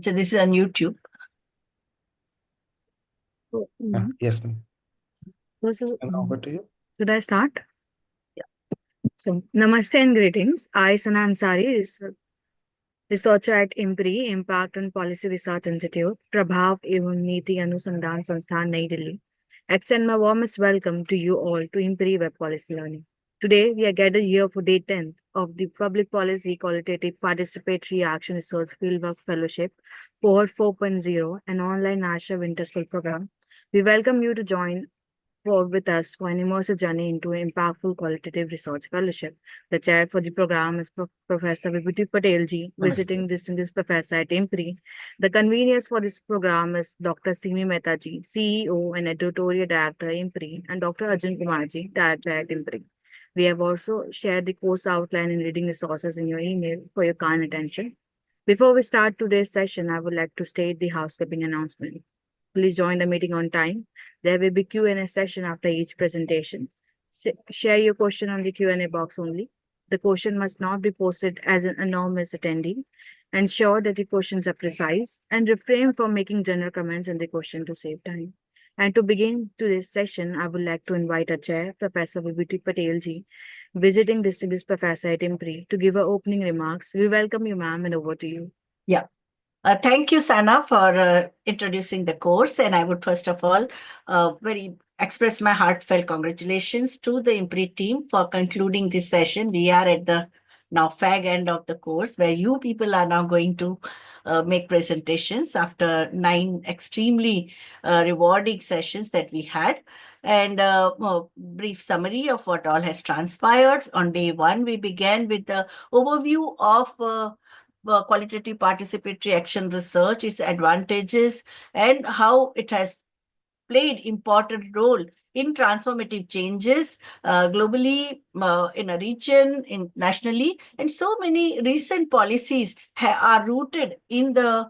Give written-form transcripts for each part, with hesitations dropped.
So this is on YouTube. Yes, ma'am. Over to you. Should I start? Yeah. So, Namaste and greetings. I, Sana Ansari, researcher at IMPRI, Impact and Policy Research Institute, Prabhav एवं नीति अनुसंधान संस्थान नई Delhi, extend my warmest welcome to you all to IMPRI Web Policy Learning. Today, we are gathered here for day 10 of the Public Policy Qualitative Participatory Action Research Fieldwork Fellowship, Cohort 4.0, an online national winter school program. We welcome you to join with us for an immersive journey into an impactful qualitative research fellowship. The chair for the program is Professor VIBHUTI Patel ji, visiting distinguished professor at IMPRI. The conveners for this program is Dr. Simi Mehta ji, CEO and editorial director at IMPRI, and Dr. Arjun Kumar ji, director at IMPRI. We have also shared the course outline and reading resources in your email for your kind attention. Before we start today's session, I would like to state the housekeeping announcement. Please join the meeting on time. There will be Q&A session after each presentation. Share your question on the Q&A box only. The question must not be posted as an anonymous attendee. Ensure that the questions are precise and refrain from making general comments in the question to save time. And to begin today's session, I would like to invite our chair, Professor VIBHUTI Patel ji, visiting distinguished professor at IMPRI, to give her opening remarks. We welcome you, ma'am, and over to you. Yeah. Thank you, Sana, for introducing the course. And I would first of all express my heartfelt congratulations to the IMPRI team for concluding this session. We are at the now fag end of the course, where you people are now going to make presentations after 9 extremely rewarding sessions that we had. And a brief summary of what all has transpired. On day 1, we began with the overview of qualitative participatory action research, its advantages, and how it has played important role in transformative changes globally, in a region, nationally, and so many recent policies are rooted in the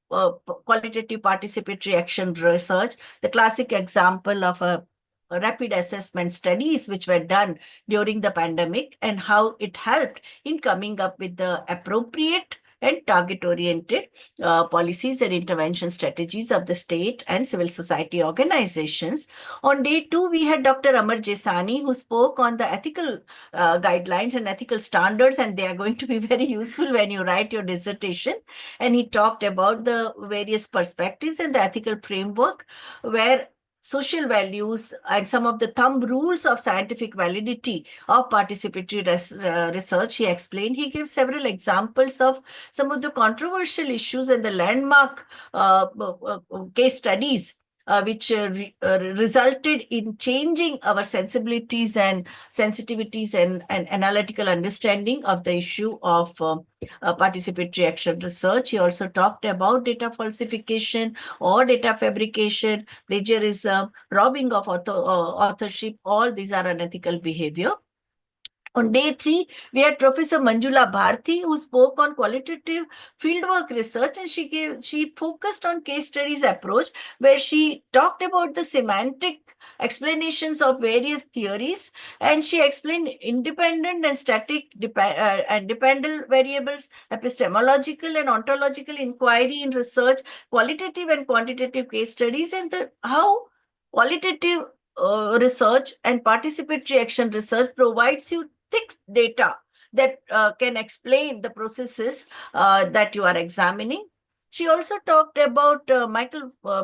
qualitative participatory action research. The classic example of a rapid assessment studies which were done during the pandemic and how it helped in coming up with the appropriate and target-oriented policies and intervention strategies of the state and civil society organizations. On day 2, we had Dr. Amar Jesani, who spoke on the ethical guidelines and ethical standards, and they are going to be very useful when you write your dissertation. And he talked about the various perspectives and the ethical framework where social values and some of the thumb rules of scientific validity of participatory research, he explained. He gave several examples of some of the controversial issues and the landmark case studies which resulted in changing our sensibilities and sensitivities and analytical understanding of the issue of participatory action research. He also talked about data falsification or data fabrication, plagiarism, robbing of authorship. All these are unethical behavior. On day 3, we had Professor Manjula Bharti, who spoke on qualitative fieldwork research, and she focused on case studies approach, where she talked about the semantic explanations of various theories, and she explained independent and static and dependent variables, epistemological and ontological inquiry in research, qualitative and quantitative case studies, and how qualitative research and participatory action research provides you thick data that can explain the processes that you are examining. She also talked about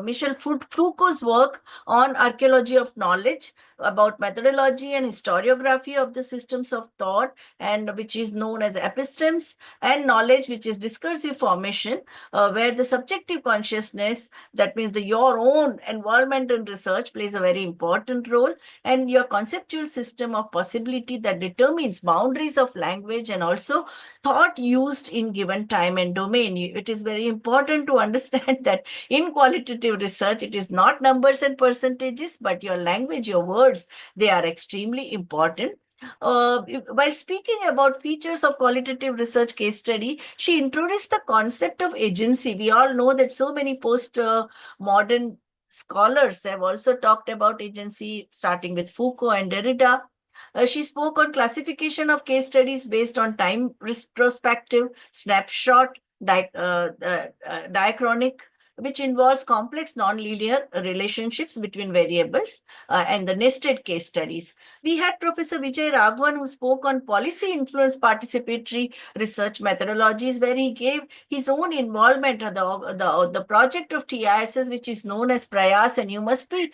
Michel Foucault's work on archaeology of knowledge, about methodology and historiography of the systems of thought, and which is known as epistemes, and knowledge, which is discursive formation, where the subjective consciousness, that means your own involvement in research, plays a very important role, and your conceptual system of possibility that determines boundaries of language and also thought used in given time and domain. It is very important to understand that in qualitative research, it is not numbers and percentages, but your language, your words, they are extremely important. While speaking about features of qualitative research case study, she introduced the concept of agency. We all know that so many post-modern scholars have also talked about agency, starting with Foucault and Derrida. She spoke on classification of case studies based on time retrospective, snapshot, diachronic, which involves complex nonlinear relationships between variables, and the nested case studies. We had Professor Vijay Raghavan, who spoke on policy influence participatory research methodologies, where he gave his own involvement in the project of TISS, which is known as Prayas, and you must be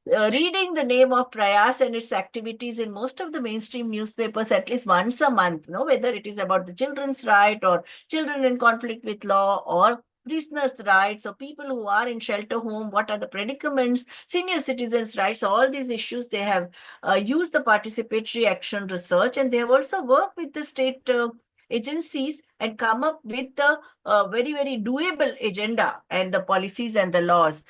reading the name of Prayas and its activities in most of the mainstream newspapers at least once a month, whether it is about the children's right or children in conflict with law or prisoners' rights or people who are in shelter home, what are the predicaments, senior citizens' rights, all these issues. They have used the participatory action research, and they have also worked with the state agencies and come up with the very, very doable agenda and the policies and the laws.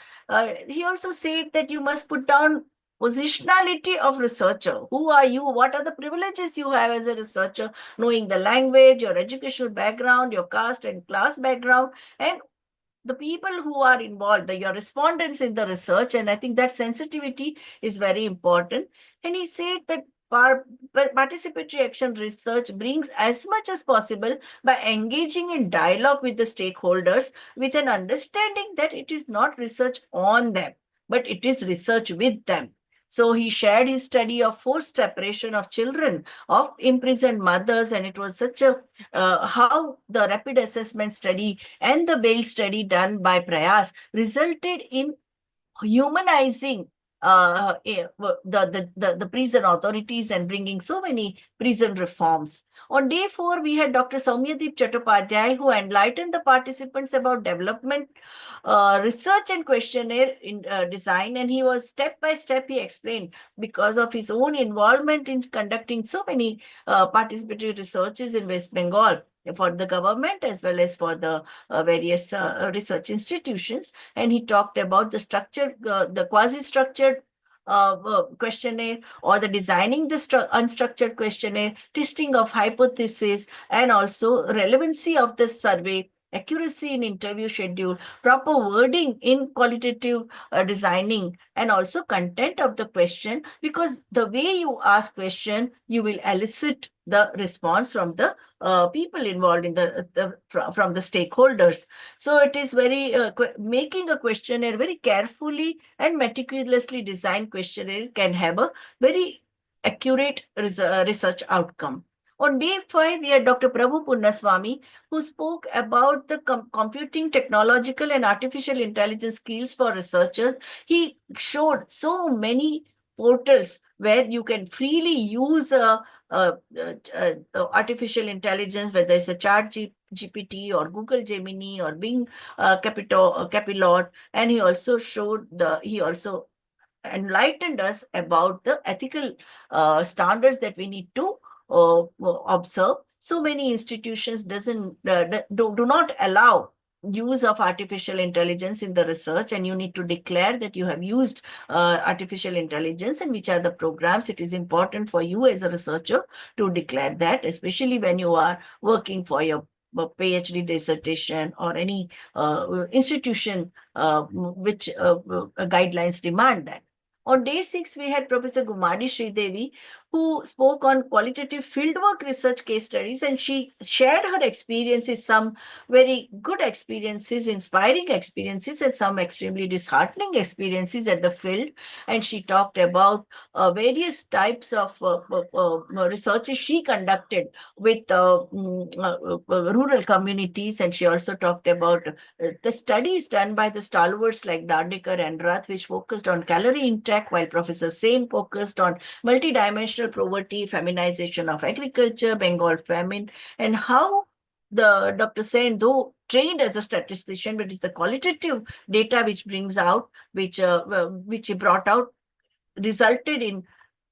He also said that you must put down positionality of researcher. Who are you? What are the privileges you have as a researcher? Knowing the language, your educational background, your caste and class background, and the people who are involved, your respondents in the research. And I think that sensitivity is very important. And he said that participatory action research brings as much as possible by engaging in dialogue with the stakeholders with an understanding that it is not research on them, but it is research with them. So he shared his study of forced separation of children of imprisoned mothers, and it was such a how the rapid assessment study and the bail study done by Prayas resulted in humanizing the prison authorities and bringing so many prison reforms. On day 4, we had Dr. Soumyadeep Chattopadhyay, who enlightened the participants about development, research and questionnaire in design. And he was step by step, he explained, because of his own involvement in conducting so many participatory researches in West Bengal for the government as well as for the various research institutions. And he talked about the structured, the quasi-structured questionnaire, or the designing the unstructured questionnaire, testing of hypothesis, and also relevancy of the survey, accuracy in interview schedule, proper wording in qualitative designing, and also content of the question, because the way you ask question, you will elicit the response from the people involved in from the stakeholders. So it is very making a questionnaire very carefully and meticulously designed questionnaire can have a very accurate research outcome. On day 5, we had Dr. Prabhu Punnaswamy, who spoke about the computing, technological, and artificial intelligence skills for researchers. He showed so many portals where you can freely use artificial intelligence, whether it's a ChatGPT or Google Gemini or Bing Capilot. And he also enlightened us about the ethical standards that we need to observe. So many institutions do not allow use of artificial intelligence in the research, and you need to declare that you have used artificial intelligence and which are the programs. It is important for you as a researcher to declare that, especially when you are working for your PhD dissertation or any institution which guidelines demand that. On day 6, we had Professor Gumadi Sridevi, who spoke on qualitative fieldwork research case studies, and she shared her experiences, some very good experiences, inspiring experiences, and some extremely disheartening experiences at the field. And she talked about various types of researches she conducted with rural communities. And she also talked about the studies done by the stalwarts like Dardekar and Rath, which focused on calorie intake, while Professor Sen focused on multidimensional poverty, feminization of agriculture, Bengal famine, and how Dr. Sen, though trained as a statistician, but it's the qualitative data which brings out, which he brought out, resulted in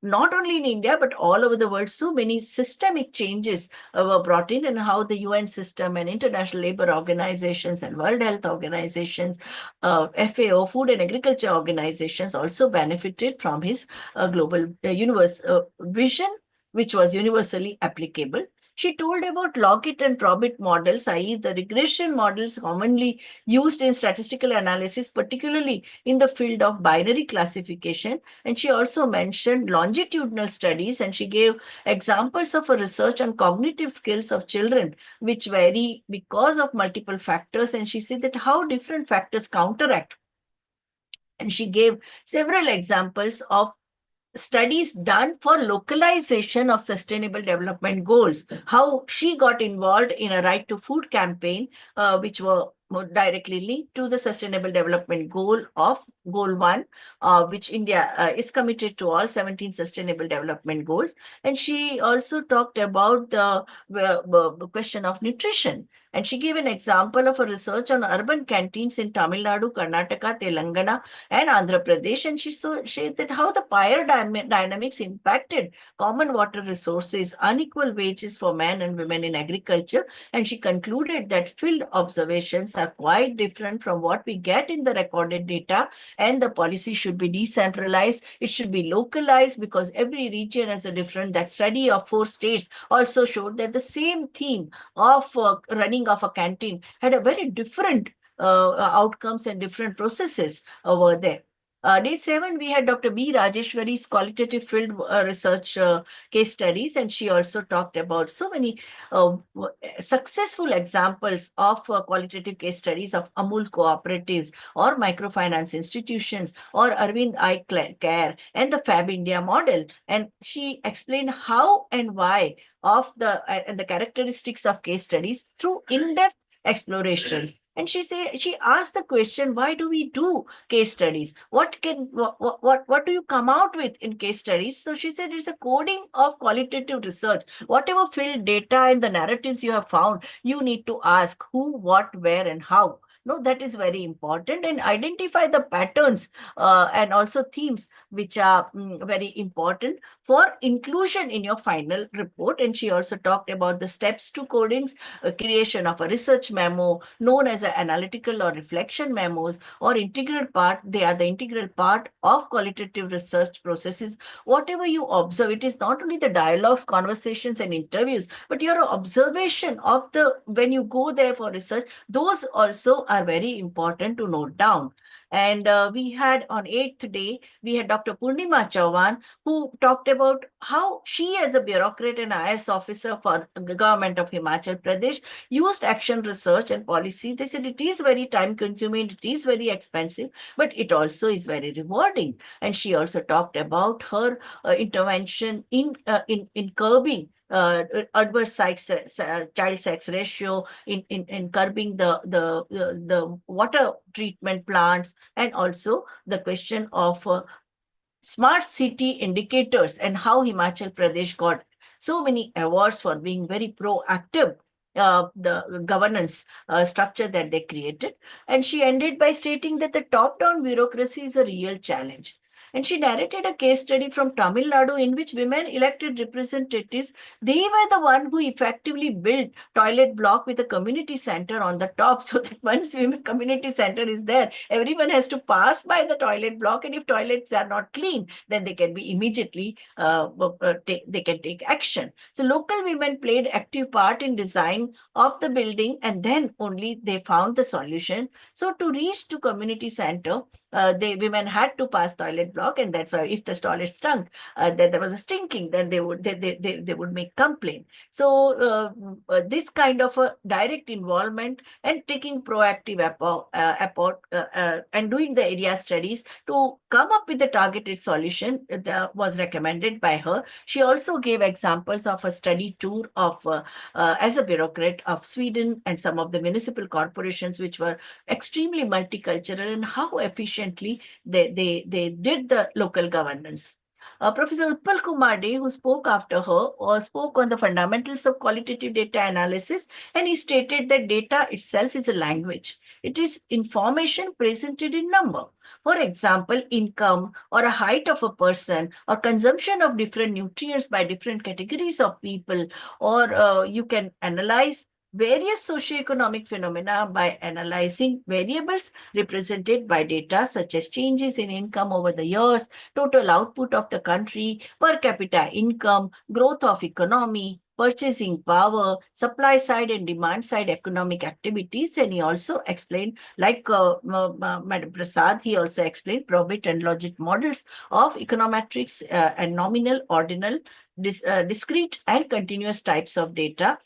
not only in India, but all over the world, so many systemic changes were brought in, and how the UN system and international labor organizations and World Health Organizations, FAO, Food and Agriculture Organizations also benefited from his global universe vision, which was universally applicable. She told about log-it and prob-it models, i.e. the regression models commonly used in statistical analysis, particularly in the field of binary classification. And she also mentioned longitudinal studies, and she gave examples of a research on cognitive skills of children, which vary because of multiple factors. And she said that how different factors counteract. And she gave several examples of studies done for localization of sustainable development goals, how she got involved in a right to food campaign, which were more directly linked to the sustainable development goal of goal 1, which India is committed to all 17 sustainable development goals. And she also talked about the question of nutrition. And she gave an example of a research on urban canteens in Tamil Nadu, Karnataka, Telangana, and Andhra Pradesh. And she showed that how the power dynamics impacted common water resources, unequal wages for men and women in agriculture. And she concluded that field observations are quite different from what we get in the recorded data, and the policy should be decentralized. It should be localized because every region has a different. That study of 4 states also showed that the same theme of running of a canteen had a very different outcomes and different processes over there. Day 7, we had Dr. B. Rajeshwari's qualitative field research case studies, and she also talked about so many successful examples of qualitative case studies of Amul cooperatives or microfinance institutions or Arvind Eye Care and the Fab India model. And she explained how and why of and the characteristics of case studies through in-depth explorations. And she asked the question, why do we do case studies? What do you come out with in case studies? So she said it's a coding of qualitative research. Whatever field data and the narratives you have found, you need to ask who, what, where, and how. No, that is very important, and identify the patterns and also themes which are very important for inclusion in your final report. And she also talked about the steps to codings, creation of a research memo known as an analytical or reflection memos or integral part. They are the integral part of qualitative research processes. Whatever you observe, it is not only the dialogues, conversations, and interviews, but your observation of when you go there for research, those also are very important to note down. And we had on 8th day, we had Dr. Purnima Chauhan, who talked about how she, as a bureaucrat and IS officer for the government of Himachal Pradesh, used action research and policy. They said it is very time consuming, it is very expensive, but it also is very rewarding. And she also talked about her intervention in curbing adverse child sex ratio, in curbing the water treatment plants, and also the question of smart city indicators and how Himachal Pradesh got so many awards for being very proactive, the governance structure that they created. And she ended by stating that the top-down bureaucracy is a real challenge. And she narrated a case study from Tamil Nadu in which women elected representatives, they were the one who effectively built toilet block with a community center on the top, so that once women community center is there, everyone has to pass by the toilet block, and if toilets are not clean, then they can be immediately, they can take action. So local women played active part in design of the building, and then only they found the solution. So to reach to community center, women had to pass toilet block, and that's why if the toilet stunk, then there was a stinking, then they would make complaint. So this kind of a direct involvement and taking proactive effort and doing the area studies to come up with the targeted solution that was recommended by her. She also gave examples of a study tour of as a bureaucrat of Sweden and some of the municipal corporations which were extremely multicultural, and how efficiently they did the local governance. Professor Utpal Kumar De, who spoke after her, spoke on the fundamentals of qualitative data analysis, and he stated that data itself is a language. It is information presented in number. For example, income or a height of a person, or consumption of different nutrients by different categories of people, or you can analyze various socioeconomic phenomena by analyzing variables represented by data such as changes in income over the years, total output of the country, per capita income, growth of economy, purchasing power, supply side and demand side economic activities. And he also explained, like Madam Prasad, he also explained probit and logit models of econometrics and nominal, ordinal, discrete and continuous types of data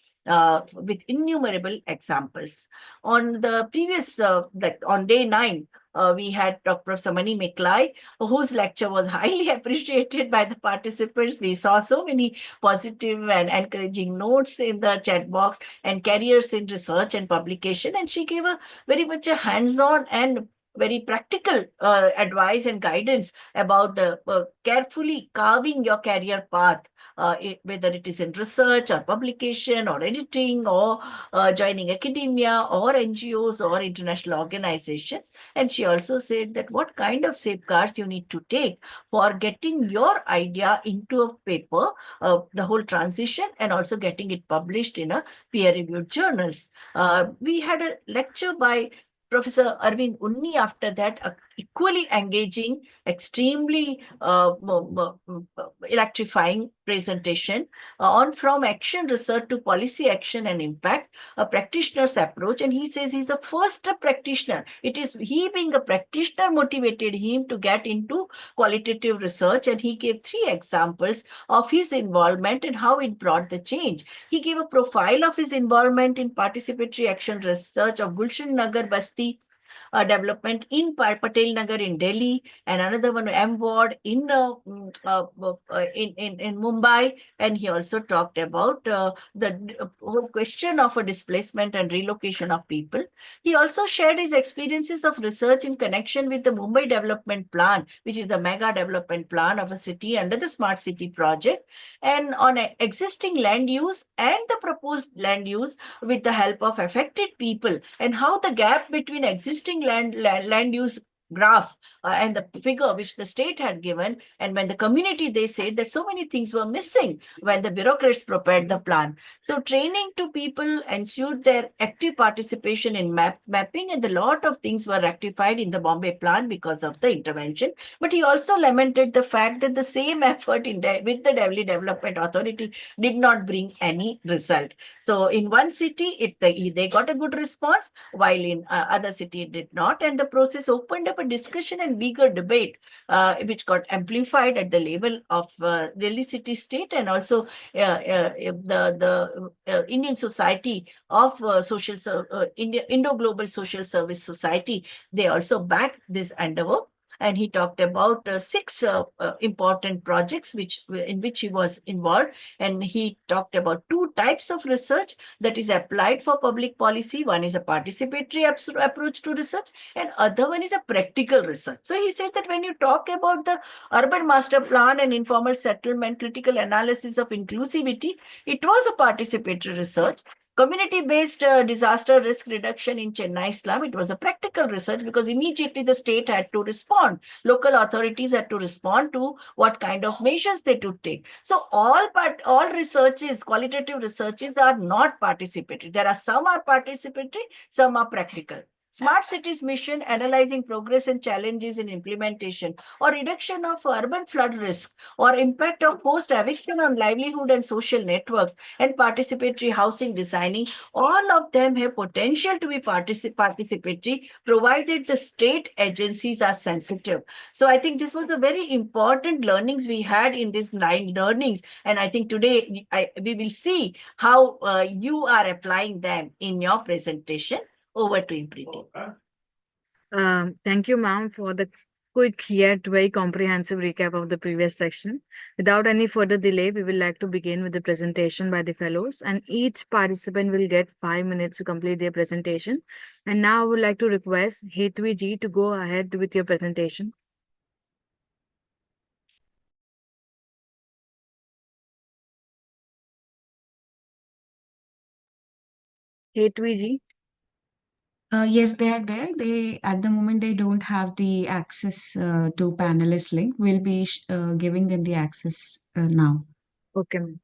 with innumerable examples. On the previous, on day 9, we had Professor Mani Meklai, whose lecture was highly appreciated by the participants. We saw so many positive and encouraging notes in the chat box and careers in research and publication. And she gave a very much a hands-on and very practical advice and guidance about the carefully carving your career path, whether it is in research or publication or editing or joining academia or NGOs or international organizations. And she also said that what kind of safeguards you need to take for getting your idea into a paper, the whole transition, and also getting it published in a peer-reviewed journals. We had a lecture by Professor Arvind Unni after that, equally engaging, extremely electrifying presentation on from action research to policy action and impact, a practitioner's approach. And he says he's the first practitioner. It is he being a practitioner motivated him to get into qualitative research. And he gave 3 examples of his involvement and how it brought the change. He gave a profile of his involvement in participatory action research of Gulshan Nagar Basti development in Patel Nagar in Delhi, and another one M Ward in Mumbai. And he also talked about the whole question of a displacement and relocation of people. He also shared his experiences of research in connection with the Mumbai Development Plan, which is the mega development plan of a city under the Smart City project, and on existing land use and the proposed land use with the help of affected people, and how the gap between existing land use graph and the figure which the state had given, and when the community, they said that so many things were missing when the bureaucrats prepared the plan. So training to people ensured their active participation in mapping, and a lot of things were rectified in the Bombay plan because of the intervention. But he also lamented the fact that the same effort with the Delhi Development Authority did not bring any result. So in one city, they got a good response, while in other city it did not. And the process opened up a discussion and bigger debate, which got amplified at the level of Delhi city state, and also the Indian Society of Indo-Global Social Service Society. They also backed this endeavor. And he talked about 6 important projects in which he was involved. And he talked about 2 types of research that is applied for public policy. One is a participatory approach to research, and other one is a practical research. So he said that when you talk about the urban master plan and informal settlement, critical analysis of inclusivity, it was a participatory research. Community-based disaster risk reduction in Chennai slum, it was a practical research, because immediately the state had to respond. Local authorities had to respond to what kind of measures they to take. So all researches, qualitative researches, are not participatory. There are some are participatory, some are practical. Smart Cities Mission, analyzing progress and challenges in implementation, or reduction of urban flood risk, or impact of forced eviction on livelihood and social networks, and participatory housing designing, all of them have potential to be participatory, provided the state agencies are sensitive. So I think this was a very important learnings we had in these 9 learnings. And I think today we will see how you are applying them in your presentation. Over to IMPRI. Thank you, ma'am, for the quick yet very comprehensive recap of the previous section. Without any further delay, we would like to begin with the presentation by the fellows, and each participant will get 5 minutes to complete their presentation. And now I would like to request Hetwi ji to go ahead with your presentation. Hetwi ji. Yes, they are there. They at the moment they don't have the access to panelist link. We'll be giving them the access now. Okay, ma'am.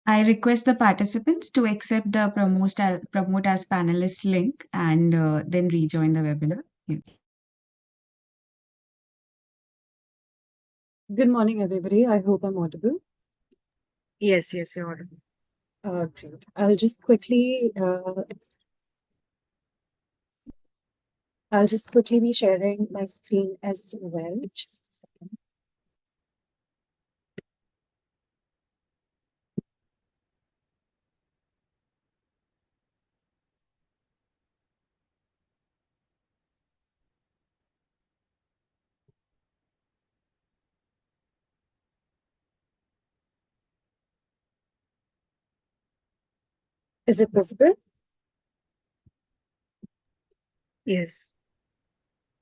I request the participants to accept the promote as panelist link and then rejoin the webinar. Yeah. Good morning, everybody. I hope I'm audible. Yes, you're audible. Great. I'll just quickly be sharing my screen as well. Just a second. Is it visible? Yes.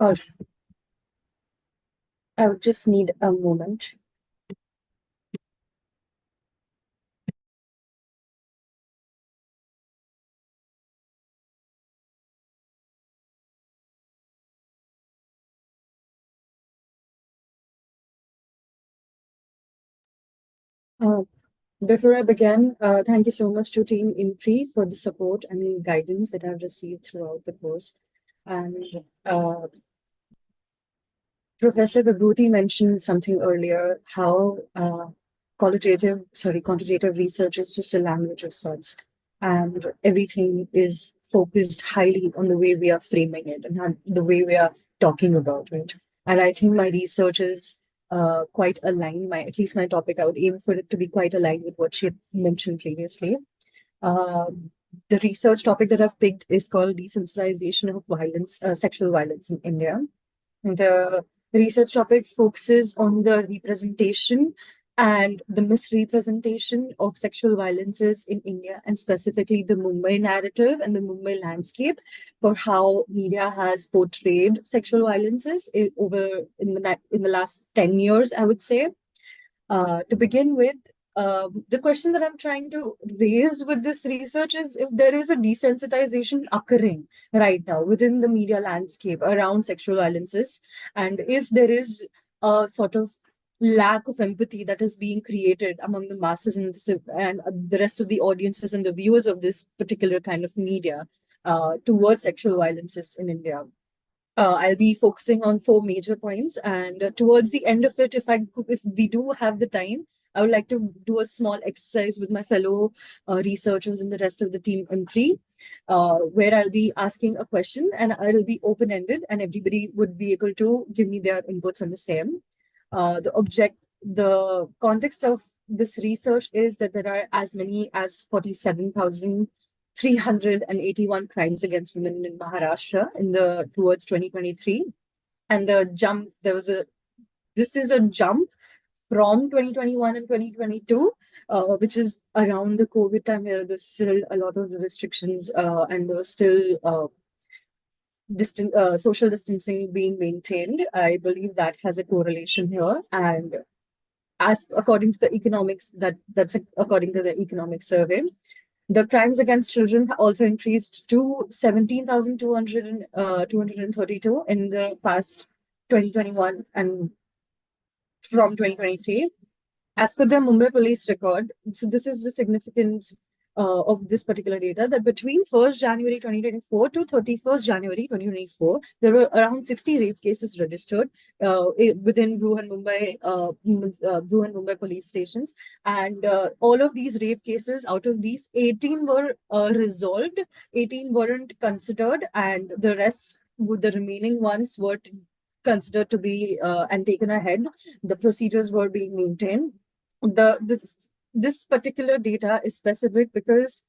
Or I would just need a moment. Before I begin, thank you so much to Team IMPRI for the support and guidance that I've received throughout the course. And Professor VIBHUTI mentioned something earlier, how quantitative research is just a language of sorts. And everything is focused highly on the way we are framing it and the way we are talking about it. And I think my research is quite aligned, at least my topic, I would aim for it to be quite aligned with what she had mentioned previously. The research topic that I've picked is called Desensitization of Violence, Sexual Violence in India. The research topic focuses on the representation and the misrepresentation of sexual violences in India, and specifically the Mumbai narrative and the Mumbai landscape for how media has portrayed sexual violences in the last 10 years, I would say. To begin with, the question that I'm trying to raise with this research is if there is a desensitization occurring right now within the media landscape around sexual violences, and if there is a sort of lack of empathy that is being created among the masses and the rest of the audiences and the viewers of this particular kind of media towards sexual violences in India. I'll be focusing on 4 major points, and towards the end of it, if we do have the time, I would like to do a small exercise with my fellow researchers and the rest of the team IMPRI, where I'll be asking a question and it'll be open-ended, and everybody would be able to give me their inputs on the same. The context of this research is that there are as many as 47,381 crimes against women in Maharashtra towards 2023. And this is a jump from 2021 and 2022, which is around the COVID time where there's still a lot of restrictions and there was still social distancing being maintained. I believe that has a correlation here. And according to the economics, that's according to the economic survey, the crimes against children also increased to 17,232 in the past 2021 and from 2023. As per the Mumbai police record, so this is the significance of this particular data, that between 1st January 2024 to 31st January 2024, there were around 60 rape cases registered within Mumbai police stations. And all of these rape cases, out of these, 18 were resolved, 18 weren't considered, and the remaining ones were considered to be and taken ahead. The procedures were being maintained. This particular data is specific because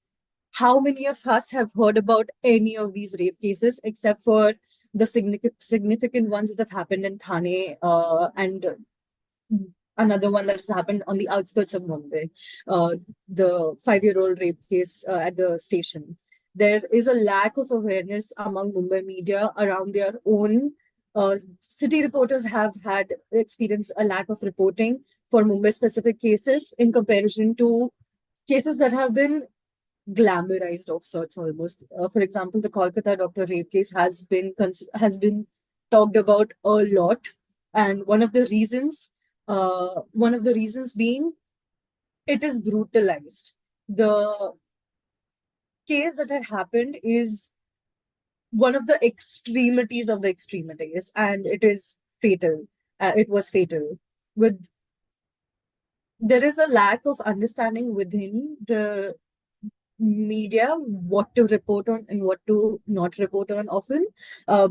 how many of us have heard about any of these rape cases except for the significant ones that have happened in Thane and another one that has happened on the outskirts of Mumbai, the 5-year-old rape case at the station. There is a lack of awareness among Mumbai media around their own. City reporters have had experienced a lack of reporting for Mumbai-specific cases in comparison to cases that have been glamorized of sorts almost. For example, the Kolkata doctor rape case has been talked about a lot, and one of the reasons being it is brutalized. the case that had happened is one of the extremities of the extremities, and it is fatal. It was fatal. With There is a lack of understanding within the media what to report on and what to not report on often,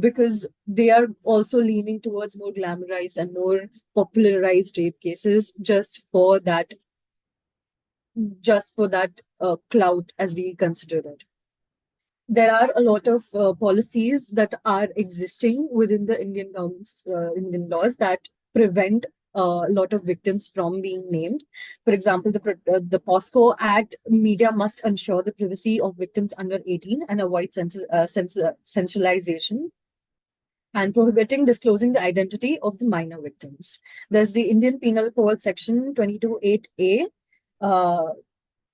because they are also leaning towards more glamorized and more popularized rape cases just for that clout, as we consider it. There are a lot of policies that are existing within the Indian government's Indian laws that prevent a lot of victims from being named. For example, the POSCO Act, media must ensure the privacy of victims under 18 and avoid sensationalization and prohibiting disclosing the identity of the minor victims. There's the Indian Penal Code Section 22(8)(a),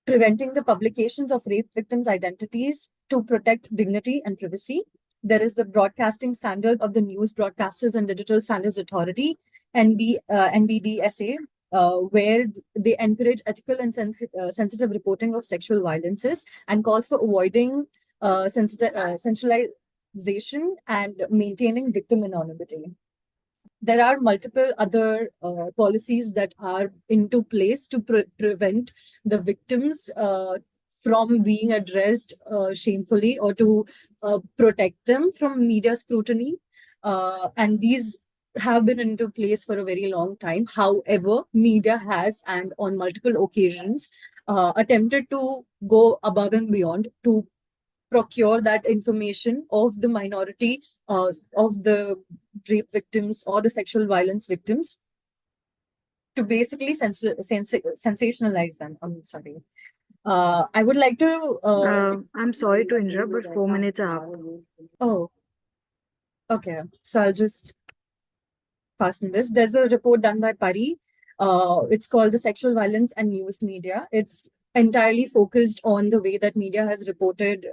preventing the publications of rape victims' identities to protect dignity and privacy. There is the broadcasting standard of the News Broadcasters and Digital Standards Authority, NBDSA, where they encourage ethical and sensitive reporting of sexual violences and calls for avoiding sensationalization and maintaining victim anonymity. There are multiple other policies that are into place to prevent the victims from being addressed shamefully, or to protect them from media scrutiny. And these have been into place for a very long time. However, media has, and on multiple occasions, attempted to go above and beyond to procure that information of the minority, of the rape victims or the sexual violence victims, to basically sensationalize them. I'm sorry. I would like to. I'm sorry to interrupt, but 4 minutes are up. Oh, okay. So I'll just fasten this. There's a report done by PARI. It's called the Sexual Violence and News Media. It's entirely focused on the way that media has reported,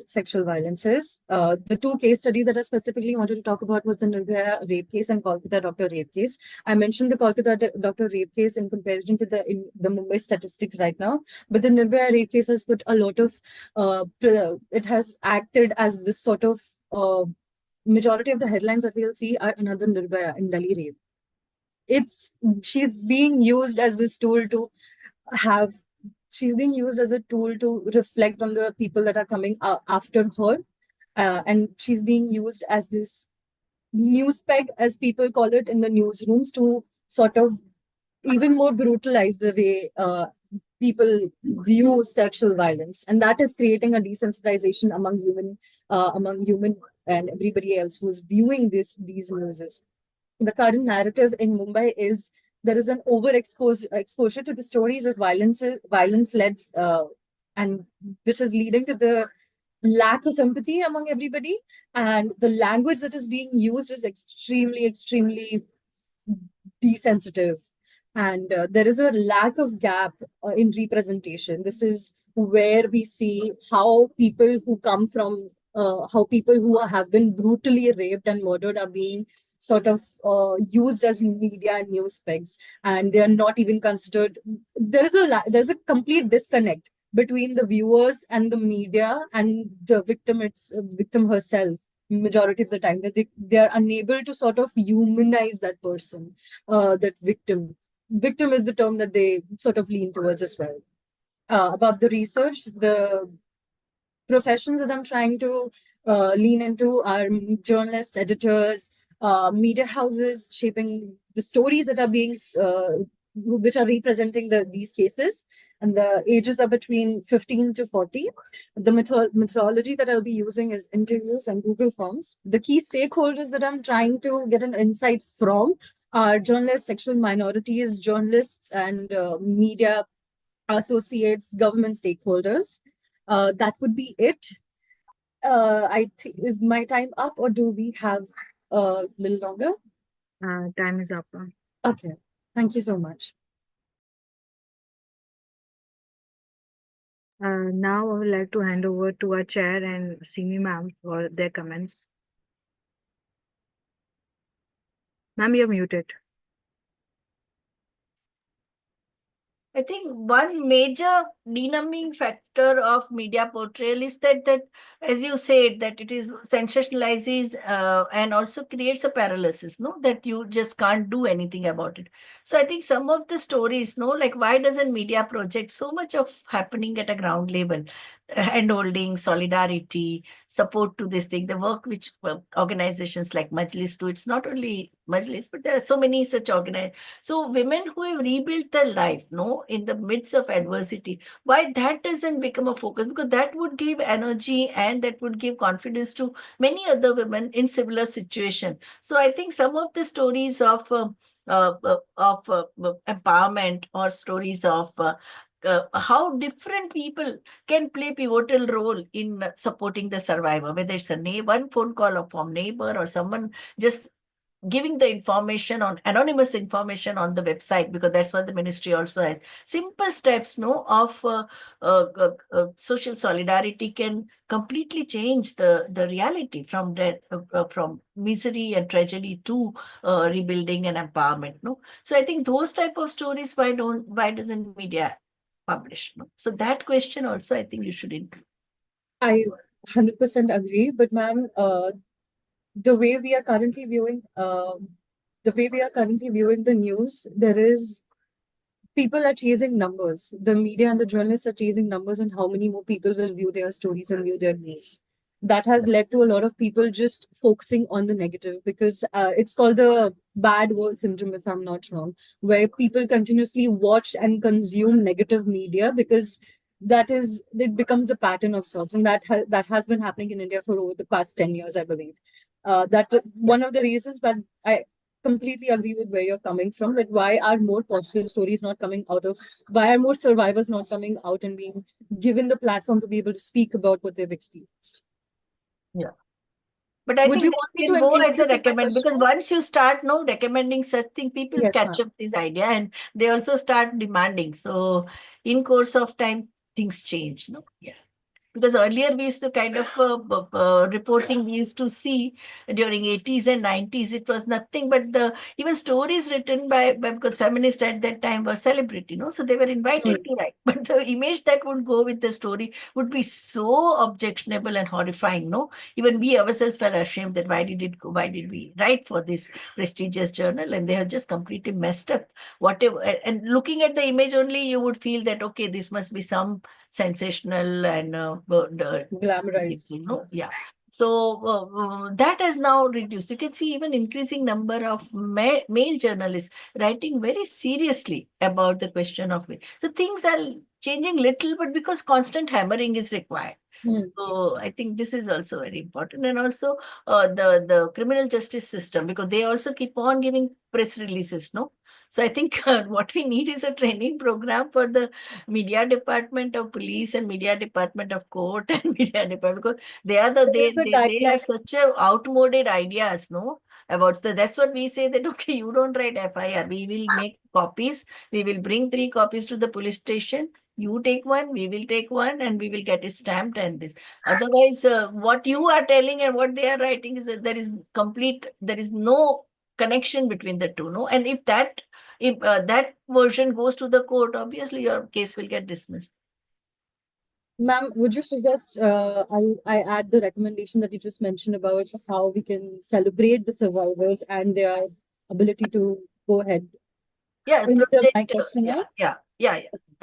sexual violences. The two case studies that I specifically wanted to talk about was the Nirbhaya rape case and Kolkata doctor rape case. I mentioned the Kolkata doctor rape case in comparison to the Mumbai statistic right now, but the Nirbhaya rape case has put a lot of, it has acted as this sort of, majority of the headlines that we'll see are another Nirbhaya in Delhi rape. She's being used as this tool to she's being used as a tool to reflect on the people that are coming after her. And she's being used as this news peg, as people call it in the newsrooms, to sort of even more brutalize the way people view sexual violence. And that is creating a desensitization among human and everybody else who's viewing these news. The current narrative in Mumbai is there is an exposure to the stories of violence-led, and which is leading to the lack of empathy among everybody. And the language that is being used is extremely, extremely desensitive. And there is a lack of gap in representation. This is where we see how people who come from, how people who have been brutally raped and murdered are being sort of used as media and news pegs, and they are not even considered. There's a complete disconnect between the viewers and the media and the victim herself. Majority of the time, that they are unable to sort of humanize that person, that victim. Victim is the term that they sort of lean towards as well. About the research, the professions that I'm trying to lean into are journalists, editors, media houses shaping the stories that are being, which are representing these cases. And the ages are between 15 to 40. The methodology that I'll be using is interviews and Google Forms. The key stakeholders that I'm trying to get an insight from are journalists, sexual minorities, journalists, and media associates, government stakeholders. That would be it. Is my time up, or do we have a little longer? Time is up. Okay, thank you so much. Now I would like to hand over to our chair and Simi ma'am for their comments. Ma'am, you're muted. I think one major denumbing factor of media portrayal is that as you said, that it is sensationalizes and also creates a paralysis, no, that you just can't do anything about it. So I think some of the stories, no, like why doesn't media project so much of happening at a ground level, hand-holding, solidarity, support to this thing, the work which organizations like Majlis do. It's not only Majlis, but there are so many such organizations. So women who have rebuilt their life, no, in the midst of adversity, why that doesn't become a focus? Because that would give energy and that would give confidence to many other women in similar situation. So I think some of the stories of empowerment or stories of how different people can play pivotal role in supporting the survivor, whether it's one phone call or from neighbor or someone just giving the information on anonymous information on the website, because that's what the ministry also has. Simple steps, no, of social solidarity can completely change the reality from death, from misery and tragedy to rebuilding and empowerment. No, so I think those type of stories, why doesn't media publish? No? So that question also, I think you should include. I 100% agree, but ma'am, the way we are currently viewing, the news, there is people are chasing numbers. The media and the journalists are chasing numbers and how many more people will view their stories and view their news. That has led to a lot of people just focusing on the negative, because it's called the bad word syndrome, if I'm not wrong, where people continuously watch and consume negative media because it becomes a pattern of sorts, and that has been happening in India for over the past 10 years, I believe. That one of the reasons, but I completely agree with where you're coming from, that why are more positive stories not coming out of, why are more survivors not coming out and being given the platform to be able to speak about what they've experienced? Yeah. But I Would think you want me can to go include as a this in my recommend, because question? once you start recommending such thing, people Yes, catch ma'am. up this idea and they also start demanding. So in course of time, things change. No, yeah. Because earlier we used to kind of reporting we used to see during 80s and 90s, it was nothing but even stories written by because feminists at that time were celebrity, so they were invited to write, but the image that would go with the story would be so objectionable and horrifying. Even we ourselves felt ashamed that why did we write for this prestigious journal, and they have just completely messed up whatever. And looking at the image only, you would feel that okay, this must be some sensational and Glamorized. yeah. So that has now reduced. You can see even increasing number of male journalists writing very seriously about the question of it. So things are changing little, but because constant hammering is required. So I think this is also very important. And also the criminal justice system, because they also keep on giving press releases, no? So I think what we need is a training program for the media department of police and media department of court and media department, because they are they have such a outmoded ideas, no? About that's what we say, that okay, you don't write FIR, we will make copies, we will bring 3 copies to the police station. You take one, we will take one, and we will get it stamped and this. Otherwise, what you are telling and what they are writing is that there is no connection between the two, no? And if that version goes to the court, obviously your case will get dismissed. Ma'am, would you suggest I add the recommendation that you just mentioned about how we can celebrate the survivors and their ability to go ahead? Yeah, My question now? yeah.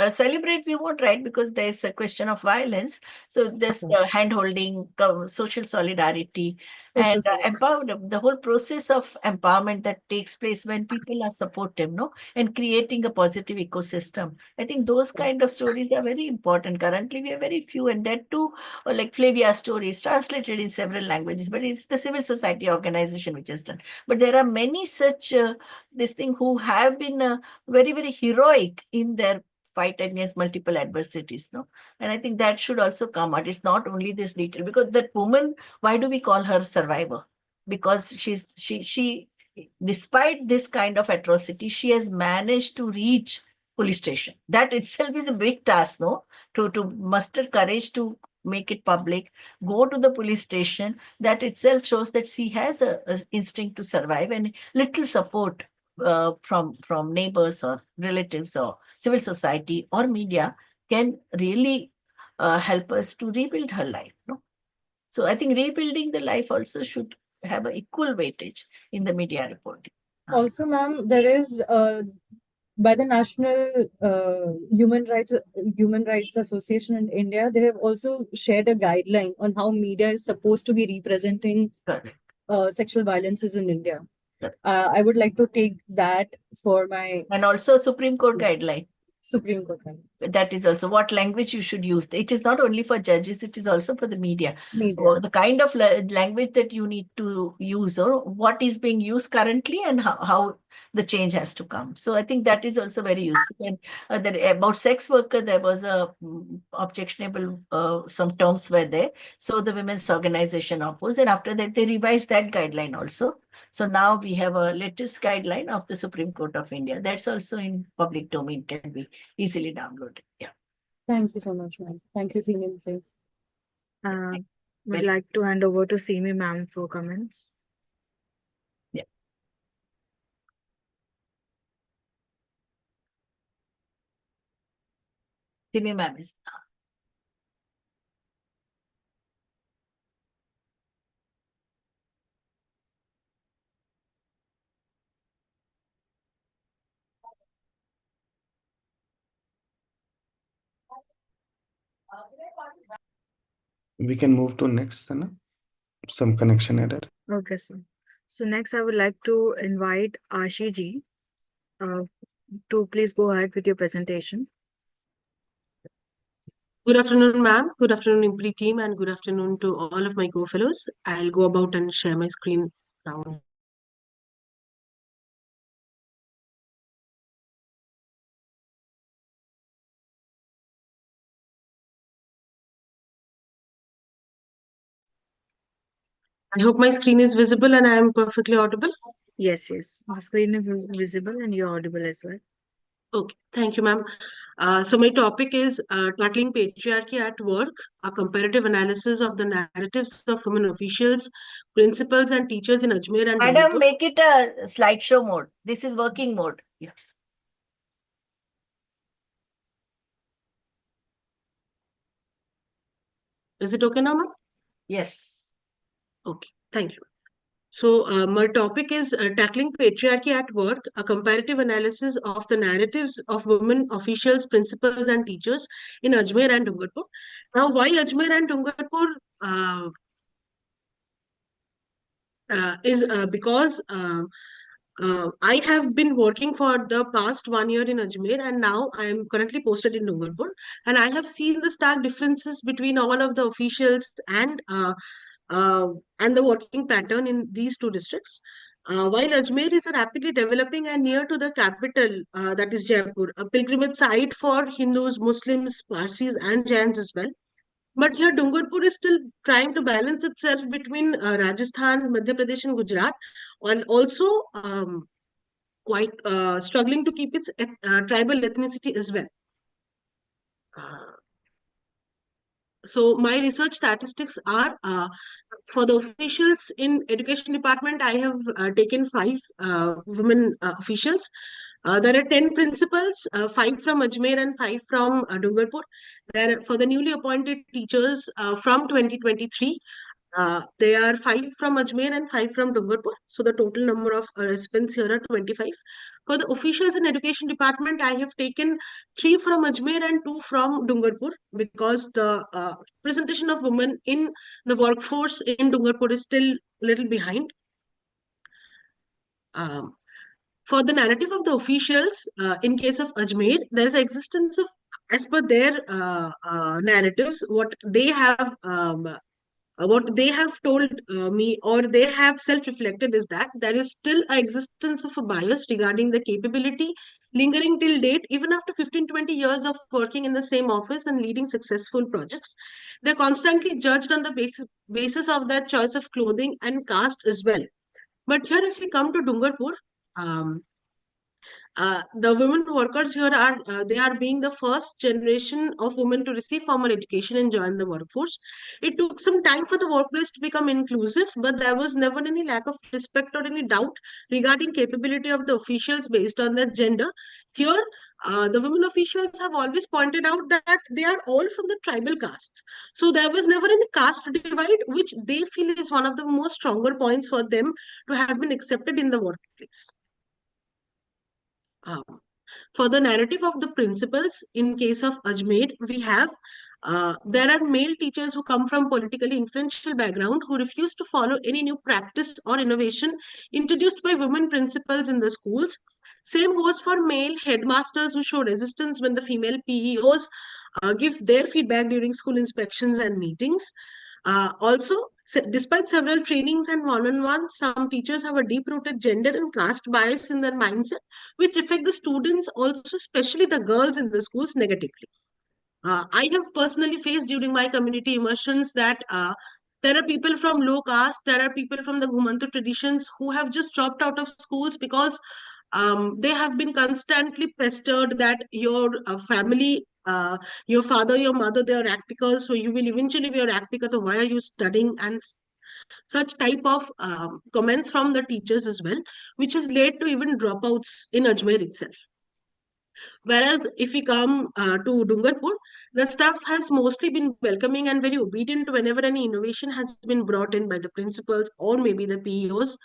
Celebrate we won't, right? Because there's a question of violence. So this hand-holding, social solidarity, and empowerment, the whole process of empowerment that takes place when people are supportive, no? And creating a positive ecosystem. I think those kind of stories are very important. Currently, we have very few, and that too, like Flavia's stories, translated in several languages, but it's the civil society organization which has done. But there are many such this thing who have been very, very heroic in their fight against multiple adversities, no? And I think that should also come out. It's not only this detail, because that woman, why do we call her survivor? Because she despite this kind of atrocity, she has managed to reach police station. That itself is a big task, no? To muster courage to make it public, go to the police station. That itself shows that she has a instinct to survive, and little support from neighbors or relatives or civil society or media can really help us to rebuild her life. No? So I think rebuilding the life also should have an equal weightage in the media reporting. Also, ma'am, there is by the National Human Rights Association in India, they have also shared a guideline on how media is supposed to be representing sexual violences in India. I would like to take that for my and also Supreme Court guideline. Supreme Court guideline. That is also what language you should use. It is not only for judges, it is also for the media. Media. The kind of language that you need to use or what is being used currently and how the change has to come. So I think that is also very useful. And about sex worker, there was a objectionable, some terms were there. So the women's organization opposed, and after that they revised that guideline also. So now we have a latest guideline of the Supreme Court of India. That's also in public domain, can be easily downloaded. Yeah. Thank you so much, ma'am. Thank you, Team IMPRI. Would like to hand over to Simi ma'am for comments. Yeah. Simi ma'am is. We can move to next, Sana. Some connection error. Okay, sir. So next I would like to invite Ashi ji to please go ahead with your presentation. Good afternoon, ma'am. Good afternoon, IMPRI team, and good afternoon to all of my co-fellows. I'll go about and share my screen now. I hope my screen is visible and I am perfectly audible. Yes, yes. The screen is visible and you're audible as well. Okay, thank you, ma'am. So my topic is tackling patriarchy at work, a comparative analysis of the narratives of women officials, principals, and teachers in Ajmer and Madam, Dungarpur. make it a slideshow mode. This is working mode. Yes. Is it okay now, ma'am? Yes. Okay, thank you. So my topic is tackling patriarchy at work, a comparative analysis of the narratives of women officials, principals, and teachers in Ajmer and Dungarpur. Now, why Ajmer and Dungarpur is because I have been working for the past 1 year in Ajmer, and now I am currently posted in Dungarpur, and I have seen the stark differences between all of the officials and the working pattern in these two districts. While Ajmer is a rapidly developing and near to the capital, that is Jaipur, a pilgrimage site for Hindus, Muslims, Parsis, and Jains as well. But here, Dungarpur is still trying to balance itself between Rajasthan, Madhya Pradesh, and Gujarat, and also quite struggling to keep its tribal ethnicity as well. So my research statistics are for the officials in education department. I have taken 5 women officials. There are 10 principals, 5 from Ajmer and 5 from Dungarpur. There for the newly appointed teachers from 2023. There are 5 from Ajmer and 5 from Dungarpur. So the total number of recipients here are 25. For the officials in education department, I have taken 3 from Ajmer and 2 from Dungarpur because the presentation of women in the workforce in Dungarpur is still a little behind. For the narrative of the officials, in case of Ajmer, there is existence of, as per their narratives, what they have told me, or they have self-reflected, is that there is still an existence of a bias regarding the capability lingering till date, even after 15-20 years of working in the same office and leading successful projects. They're constantly judged on the basis of their choice of clothing and caste as well. But here, if we come to Dungarpur, The women workers here are they are being the first generation of women to receive formal education and join the workforce. It took some time for the workplace to become inclusive, but there was never any lack of respect or any doubt regarding capability of the officials based on their gender. Here, the women officials have always pointed out that they are all from the tribal castes. So there was never any caste divide, which they feel is one of the most stronger points for them to have been accepted in the workplace. For the narrative of the principals, in case of Ajmer, we have there are male teachers who come from politically influential background who refuse to follow any new practice or innovation introduced by women principals in the schools. Same goes for male headmasters who show resistance when the female PEOs give their feedback during school inspections and meetings. Also, despite several trainings and one-on-ones, some teachers have a deep-rooted gender and caste bias in their mindset, which affect the students, also especially the girls in the schools, negatively. I have personally faced during my community immersions that there are people from low caste, there are people from the Ghumantu traditions who have just dropped out of schools because they have been constantly pestered that your family, your father, your mother, they are Rakpikas, so you will eventually be a Rakpika, so why are you studying? And such type of comments from the teachers as well, which has led to even dropouts in Ajmer itself. Whereas if we come to Dungarpur, the staff has mostly been welcoming and very obedient whenever any innovation has been brought in by the principals or maybe the PEOs.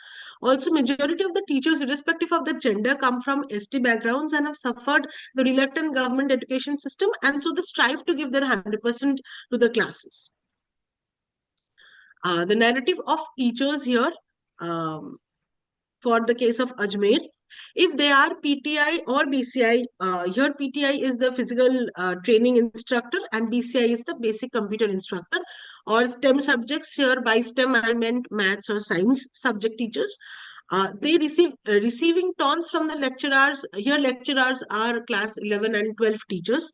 Also, majority of the teachers, irrespective of the gender, come from ST backgrounds and have suffered the reluctant government education system, and so they strive to give their 100% to the classes. The narrative of teachers here, for the case of Ajmer, if they are PTI or BCI, here PTI is the physical training instructor and BCI is the basic computer instructor, or STEM subjects. Here by STEM I meant maths or science subject teachers. They receive receiving tons from the lecturers. Here lecturers are class 11 and 12 teachers,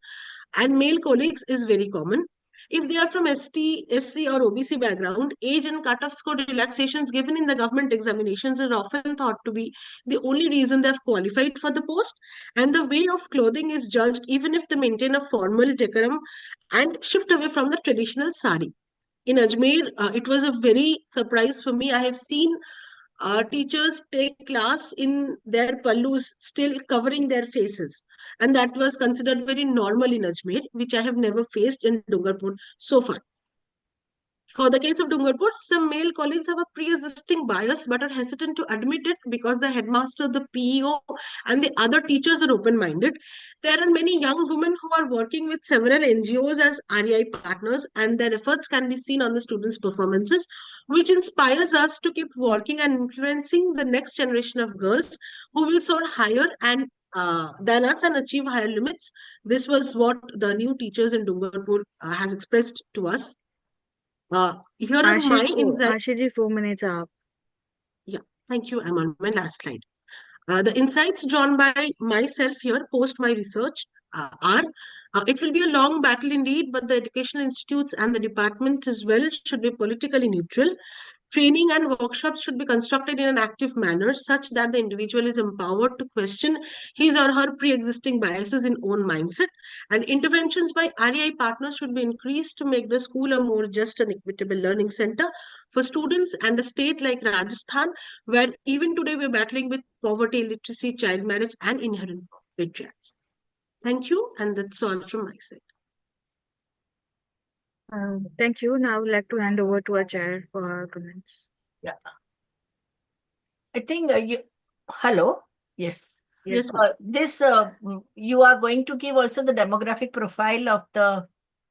and male colleagues is very common. If they are from ST, SC or OBC background, age and cut-off score relaxations given in the government examinations are often thought to be the only reason they have qualified for the post. And the way of clothing is judged even if they maintain a formal decorum and shift away from the traditional sari. In Ajmer, it was a very surprise for me. I have seen teachers take class in their pallus still covering their faces, and that was considered very normal in Ajmer, which I have never faced in Dungarpur so far. For the case of Dungarpur, some male colleagues have a pre-existing bias but are hesitant to admit it because the headmaster, the PEO, and the other teachers are open-minded. There are many young women who are working with several NGOs as REI partners, and their efforts can be seen on the students' performances, which inspires us to keep working and influencing the next generation of girls who will soar higher and than us and achieve higher limits. This was what the new teachers in Dungarpur has expressed to us. Here are my insights. Ashiji, 4 minutes up. Yeah, thank you. I'm on my last slide. The insights drawn by myself here post my research are it will be a long battle indeed, but the educational institutes and the department as well should be politically neutral. Training and workshops should be constructed in an active manner such that the individual is empowered to question his or her pre-existing biases in own mindset. And interventions by REI partners should be increased to make the school a more just and equitable learning center for students, and a state like Rajasthan, where even today we're battling with poverty, illiteracy, child marriage, and inherent patriarchy. Thank you, and that's all from my side. Thank you. Now I would like to hand over to our chair for our comments. Yeah. I think hello. Yes. Yes, You are going to give also the demographic profile of the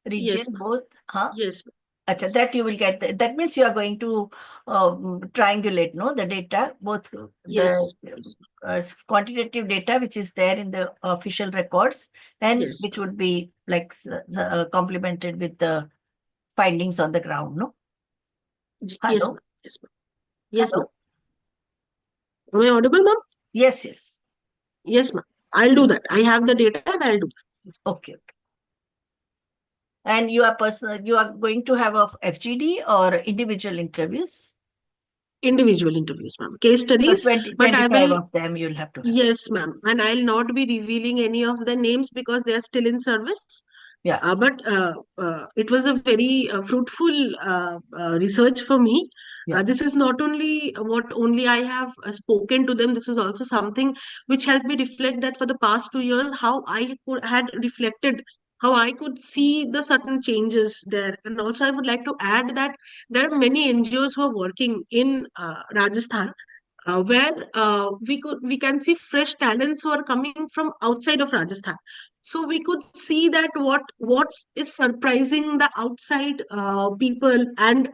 region, Yes, both, huh? yes, Achha, that you will get. That means you are going to triangulate, no, the data, both yes, the quantitative data which is there in the official records, and yes, which would be like complemented with the findings on the ground, no? yes, Hello? ma'am. Yes, ma'am. Yes, ma'am. Hello? Am I audible, ma'am? Yes, yes. Yes, ma'am. I'll do that. I have the data and I'll do that. Okay. And you are going to have a FGD or individual interviews? individual interviews, ma'am. Case So studies, 20, but I 25 will, of them you'll have to have. yes, ma'am. And I'll not be revealing any of the names because they are still in service. Yeah. But it was a very fruitful research for me. Yeah. This is not only what only I have spoken to them. This is also something which helped me reflect that for the past 2 years, how had reflected, how I could see the certain changes there. And also, I would like to add that there are many NGOs who are working in Rajasthan, where we can see fresh talents who are coming from outside of Rajasthan. So we could see that what is surprising the outside people, and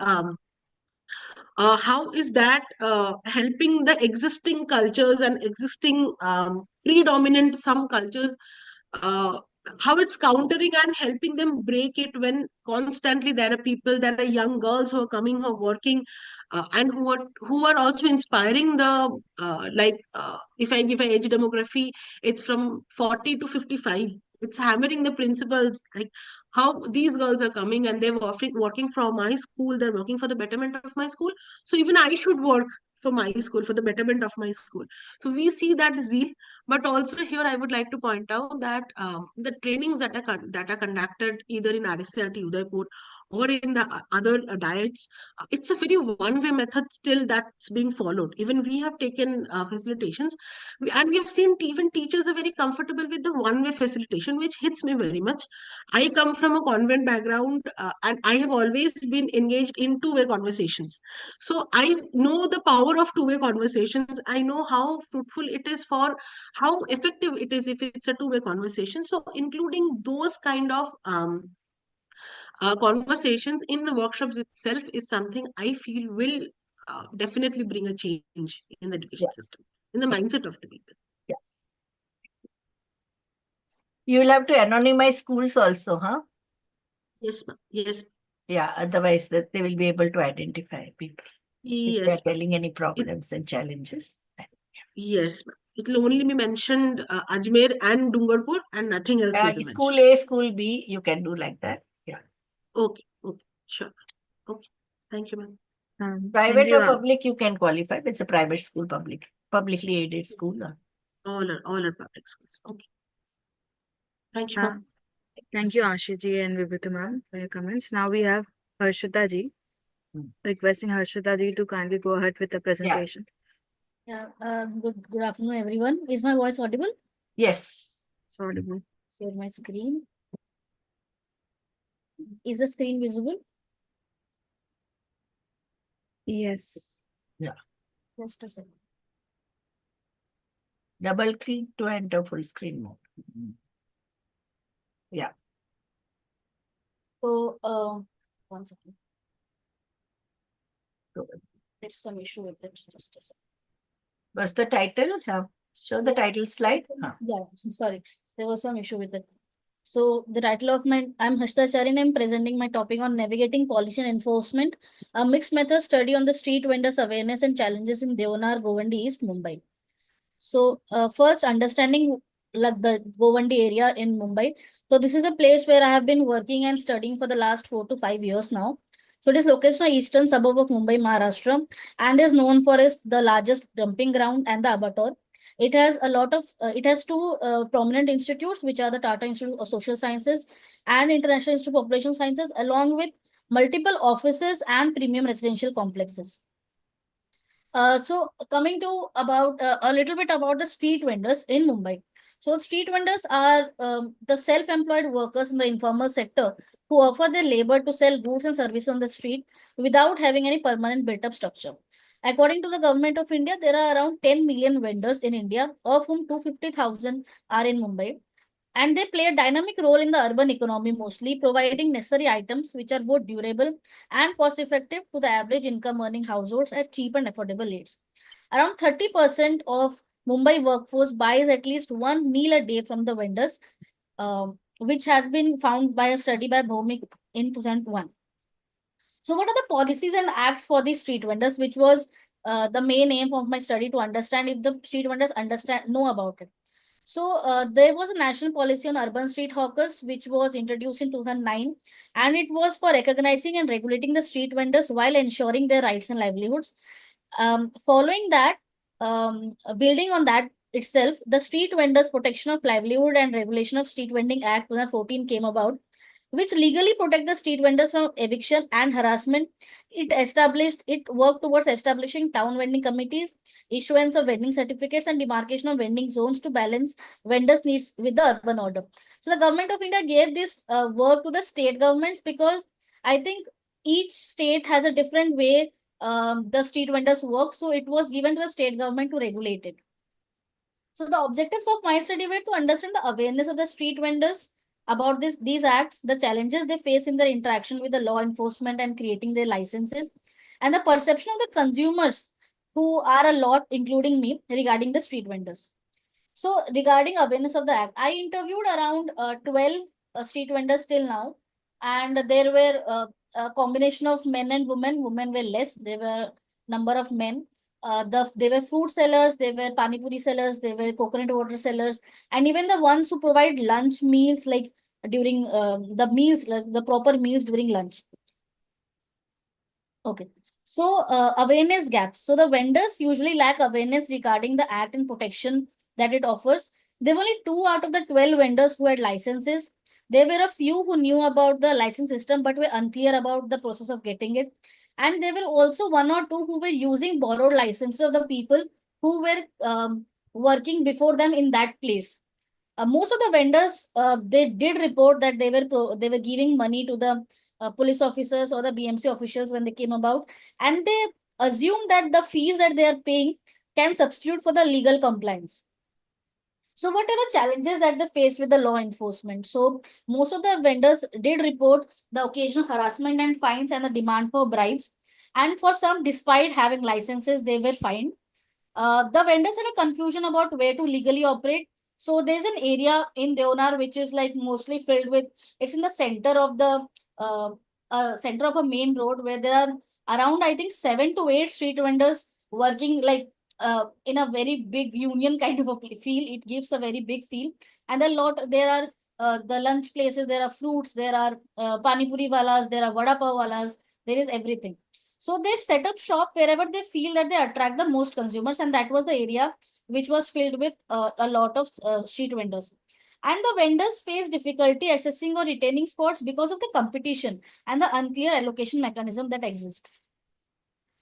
how is that helping the existing cultures and existing predominant some cultures, uh, how it's countering and helping them break it when constantly there are young girls who are coming, who are working, and who are also inspiring the if I give an age demography, it's from 40 to 55. It's hammering the principles, like how these girls are coming and they're working for my school, they're working for the betterment of my school. So even I should work for my school, for the betterment of my school. So we see that zeal. But also here, I would like to point out that the trainings that are conducted either in RSCRT Udaipur or in the other diets, it's a very one-way method still that's being followed. Even we have taken facilitations, and we have seen even teachers are very comfortable with the one-way facilitation, which hits me very much. I come from a convent background, and I have always been engaged in two-way conversations. So I know the power of two-way conversations. I know how fruitful it is, for how effective it is if it's a two-way conversation. So including those kind of conversations in the workshops itself is something I feel will definitely bring a change in the education Yeah. system, in the mindset of the people. Yeah. You will have to anonymize schools also, huh? Yes, ma'am. Yes. Yeah, otherwise that they will be able to identify people if they are Yes, ma'am. telling any problems and challenges. Yes, ma'am. It will only be mentioned Ajmer and Dungarpur, and nothing else will be School mentioned. A, school B, you can do like that. Yeah. Okay, okay, sure. Okay, thank you, ma'am. Thank Private you. or public, you can qualify. It's a private school, publicly aided school. All are public schools. Okay. Thank you, ma'am. Thank you, Ashiji and VIBHUTI ma'am, for your comments. Now we have Harshita ji. Requesting Harshita ji to kindly go ahead with the presentation. Yeah, good afternoon, everyone. Is my voice audible? Yes. It's audible. Share my screen. Is the screen visible? Yes. Yeah. Just a second. Double click to enter full screen mode. Yeah. So, 1 second. There's some issue with it. Just a second. What's the title? Show the title slide. Yeah, sorry. There was some issue with it. So the title of I'm Harshita Chari and I'm presenting my topic on navigating policy and enforcement, a mixed method study on the street vendors awareness and challenges in Deonar, Govandi, East Mumbai. So first understanding like the Govandi area in Mumbai. So this is a place where I have been working and studying for the last 4 to 5 years now. So it is located in the eastern suburb of Mumbai, Maharashtra, and is known for the largest dumping ground and the abattoir. It has a lot of, it has two prominent institutes, which are the Tata Institute of Social Sciences and International Institute of Population Sciences, along with multiple offices and premium residential complexes. So coming to about a little bit about the street vendors in Mumbai. So street vendors are the self-employed workers in the informal sector who offer their labor to sell goods and services on the street without having any permanent built-up structure. According to the government of India, there are around 10 million vendors in India, of whom 250,000 are in Mumbai. And they play a dynamic role in the urban economy, mostly providing necessary items which are both durable and cost effective to the average income earning households at cheap and affordable rates. Around 30% of Mumbai workforce buys at least one meal a day from the vendors, which has been found by a study by Bhomik in 2001. So what are the policies and acts for these street vendors, which was the main aim of my study, to understand if the street vendors know about it. So there was a national policy on urban street hawkers, which was introduced in 2009, and it was for recognizing and regulating the street vendors while ensuring their rights and livelihoods. Following that, building on that itself, the Street Vendors Protection of Livelihood and Regulation of Street Vending Act 2014 came about, which legally protect the street vendors from eviction and harassment. It worked towards establishing town vending committees, issuance of vending certificates, and demarcation of vending zones to balance vendors' needs with the urban order. So the government of India gave this work to the state governments, because I think each state has a different way the street vendors work. So it was given to the state government to regulate it. So the objectives of my study were to understand the awareness of the street vendors about these acts, the challenges they face in their interaction with the law enforcement and creating their licenses, and the perception of the consumers, who are a lot, including me, regarding the street vendors. So regarding awareness of the act, I interviewed around 12 street vendors till now, and there were a combination of men and women. Women were less. There were number of men. They were fruit sellers, they were pani puri sellers, they were coconut water sellers, and even the ones who provide lunch meals, like during the meals, like the proper meals during lunch. Okay. So awareness gaps. So the vendors usually lack awareness regarding the act and protection that it offers. There were only 2 out of the 12 vendors who had licenses. There were a few who knew about the license system but were unclear about the process of getting it. And there were also 1 or 2 who were using borrowed licenses of the people who were working before them in that place. Most of the vendors, they did report that they were giving money to the police officers or the BMC officials when they came about, and they assumed that the fees that they are paying can substitute for the legal compliance. So what are the challenges that they faced with the law enforcement? So most of the vendors did report the occasional harassment and fines and the demand for bribes. And for some, despite having licenses, they were fined. The vendors had a confusion about where to legally operate. So there's an area in Deonar which is like mostly filled with, it's in the center of the center of a main road, where there are around, I think, 7 to 8 street vendors working like in a very big union kind of a feel. It gives a very big feel. And there are the lunch places, there are fruits, there are pani puri walas, there are vada pav walas, there is everything. So they set up shop wherever they feel that they attract the most consumers, and that was the area which was filled with a lot of street vendors. And the vendors face difficulty accessing or retaining spots because of the competition and the unclear allocation mechanism that exists.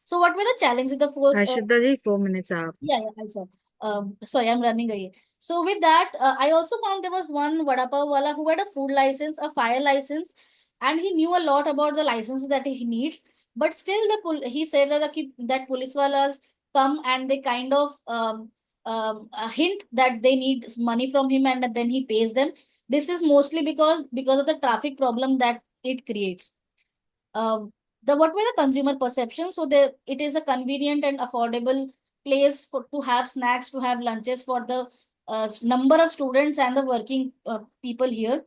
So what were the challenges? The fourth. Harshita ji, 4 minutes up. Yeah, I saw. Sorry, I'm running away. So with that, I also found there was one vada pav wala who had a food license, a fire license, and he knew a lot about the licenses that he needs. But still, he said that that police walas come and they kind of hint that they need money from him, and then he pays them. This is mostly because of the traffic problem that it creates. What were the consumer perceptions? So there, it is a convenient and affordable place to have snacks, to have lunches for the number of students and the working people here.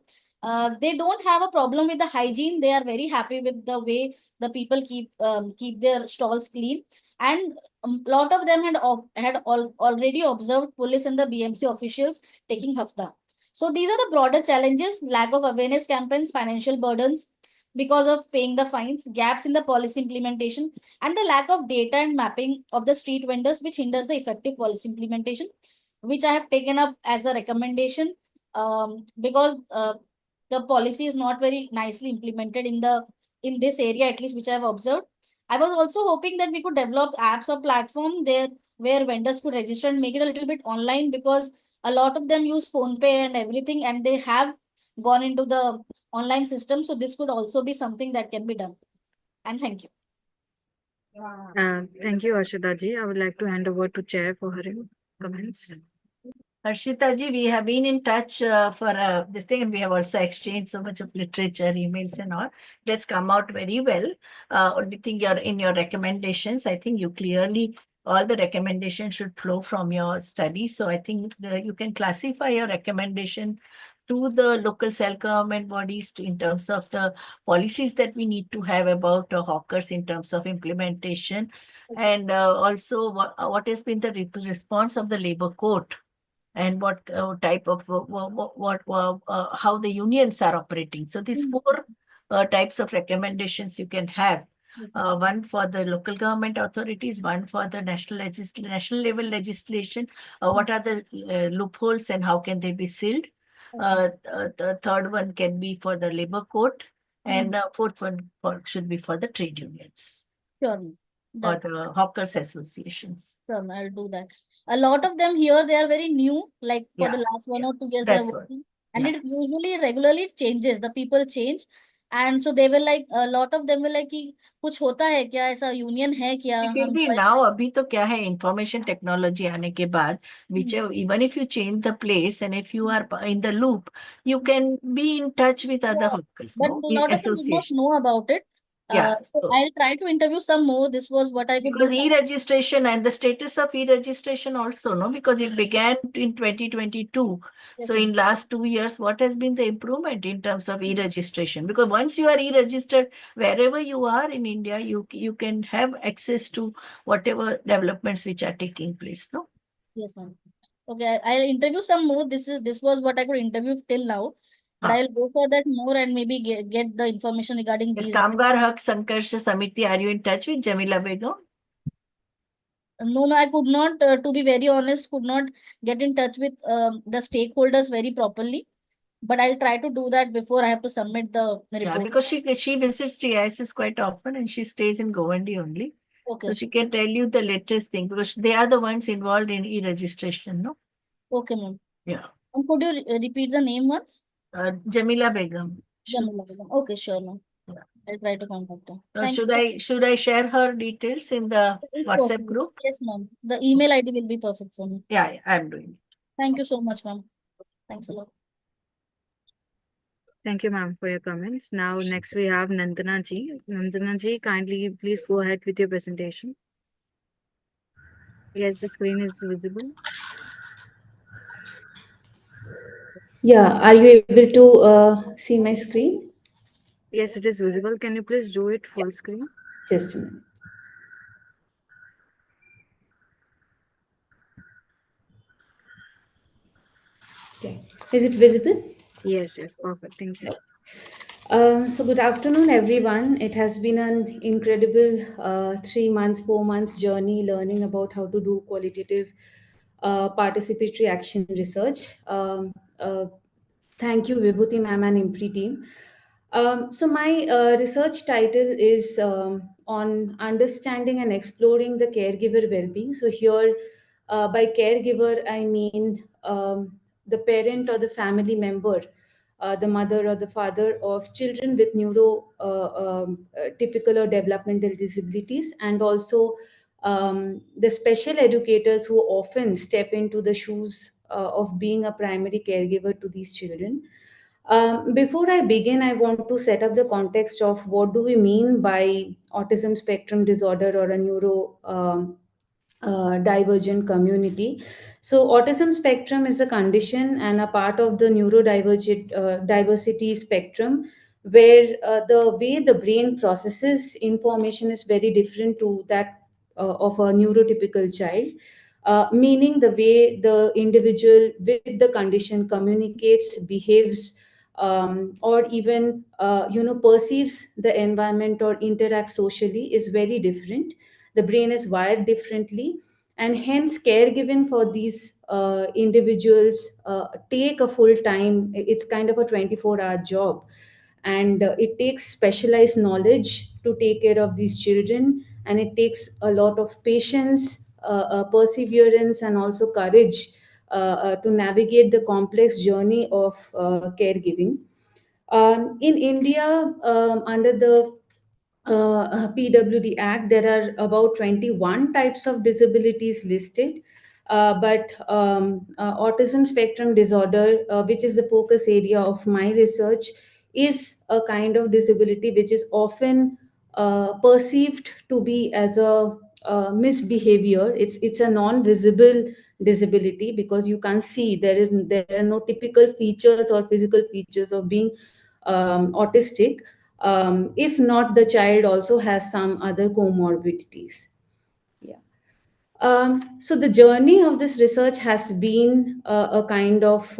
They don't have a problem with the hygiene. They are very happy with the way the people keep their stalls clean. And a lot of them had already observed police and the BMC officials taking hafta. So these are the broader challenges: lack of awareness campaigns, financial burdens because of paying the fines, gaps in the policy implementation, and the lack of data and mapping of the street vendors, which hinders the effective policy implementation, which I have taken up as a recommendation because the policy is not very nicely implemented in this area, at least which I have observed. I was also hoping that we could develop apps or platform there where vendors could register and make it a little bit online, because a lot of them use PhonePe and everything, and they have gone into the online system. So this could also be something that can be done. And thank you. Thank you, Harshita ji. I would like to hand over to Chair for her comments. Harshita ji, we have been in touch for this thing, and we have also exchanged so much of literature, emails and all. It has come out very well. Only thing in your recommendations, I think you clearly, all the recommendations should flow from your study. So I think you can classify your recommendation to the local self-government bodies in terms of the policies that we need to have about hawkers in terms of implementation, and also what has been the response of the labor court, and what type of how the unions are operating. So these 4 types of recommendations you can have one for the local government authorities, one for the national level legislation. What are the loopholes and how can they be sealed? The third one can be for the labor court, and fourth one should be for the trade unions Sure, or done. the hawkers associations. Sure, I'll do that. A lot of them here, they are very new, like for Yeah, the last 1 or 2 years they are that's what. working. And Yeah. it usually regularly changes, the people change. And so they will like, a lot of them will like कि कुछ होता है क्या, ऐसा union है क्या, फिर हम भी join now अभी तो क्या है, इंफॉर्मेशन टेक्नोलॉजी आने के बाद, which even if you change the place and if you are in the loop, you can be in touch with other Yeah, hawkers, but no, a in lot of them do not association. know about it. Yeah, So so I'll try to interview some more. This was what I could because do. e-registration and the status of e-registration also, no, because it began in 2022. Yes, So ma'am. in last 2 years, what has been the improvement in terms of e-registration? Because once you are e-registered, wherever you are in India, you can have access to whatever developments which are taking place, no? Yes, ma'am. Okay, I'll interview some more. This was what I could interview till now, but I'll go for that more and maybe get the information regarding these. Kamgar Hak Sankarsh Samiti, are you in touch with Jamila Begum? No, I could not, to be very honest, could not get in touch with the stakeholders very properly. But I'll try to do that before I have to submit the report. Yeah, because she visits TISS quite often and she stays in Govandi only. Okay. So she can tell you the latest thing because they are the ones involved in e-registration, no? Okay, ma'am. Yeah. And could you repeat the name once? Jamila Begum. Jamila Begum. Okay, sure, ma'am. Yeah. I'll try to contact her. Should I share her details in the If WhatsApp possible. group? Yes, ma'am. The email ID will be perfect for me. Yeah, I'm doing it. Thank you so much, ma'am. Thanks a lot. Thank you, ma'am, for your comments. Now, next we have Nandana ji. Nandana ji, kindly please go ahead with your presentation. Yes, the screen is visible. Yeah, are you able to see my screen? Yes, it is visible. Can you please do it full screen? Just a minute. Okay. Is it visible? Yes, perfect. Thank you. So good afternoon, everyone. It has been an incredible 3 months, 4 months journey learning about how to do qualitative participatory action research. Thank you, Vibhuti ma'am and IMPRI team. So my research title is on understanding and exploring the caregiver well-being. So here, by caregiver, I mean the parent or the family member, the mother or the father of children with typical or developmental disabilities, and also the special educators who often step into the shoes of being a primary caregiver to these children. Before I begin, I want to set up the context of what do we mean by autism spectrum disorder or a divergent community. So, autism spectrum is a condition and a part of the neurodivergent diversity spectrum where the way the brain processes information is very different to that of a neurotypical child. Meaning the way the individual with the condition communicates, behaves, or even perceives the environment or interacts socially is very different. The brain is wired differently, and hence caregiving for these individuals take a full time. It's kind of a 24-hour job, and it takes specialized knowledge to take care of these children, and it takes a lot of patience, perseverance, and also courage to navigate the complex journey of caregiving. In India, under the PWD Act, there are about 21 types of disabilities listed. But autism spectrum disorder, which is the focus area of my research, is a kind of disability which is often perceived to be as a misbehavior. It's a non-visible disability because you can't see, there are no typical features or physical features of being autistic, if not the child also has some other comorbidities. Yeah. So the journey of this research has been a kind of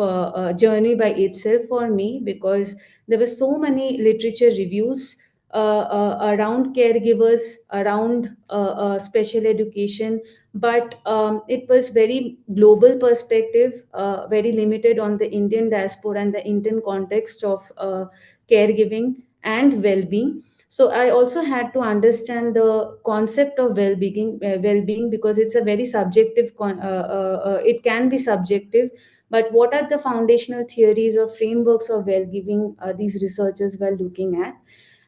journey by itself for me, because there were so many literature reviews around caregivers, around special education, but it was very global perspective, very limited on the Indian diaspora and the Indian context of caregiving and well-being. So I also had to understand the concept of well-being, because it's a very subjective. It can be subjective, but what are the foundational theories or frameworks of well-being these researchers were looking at,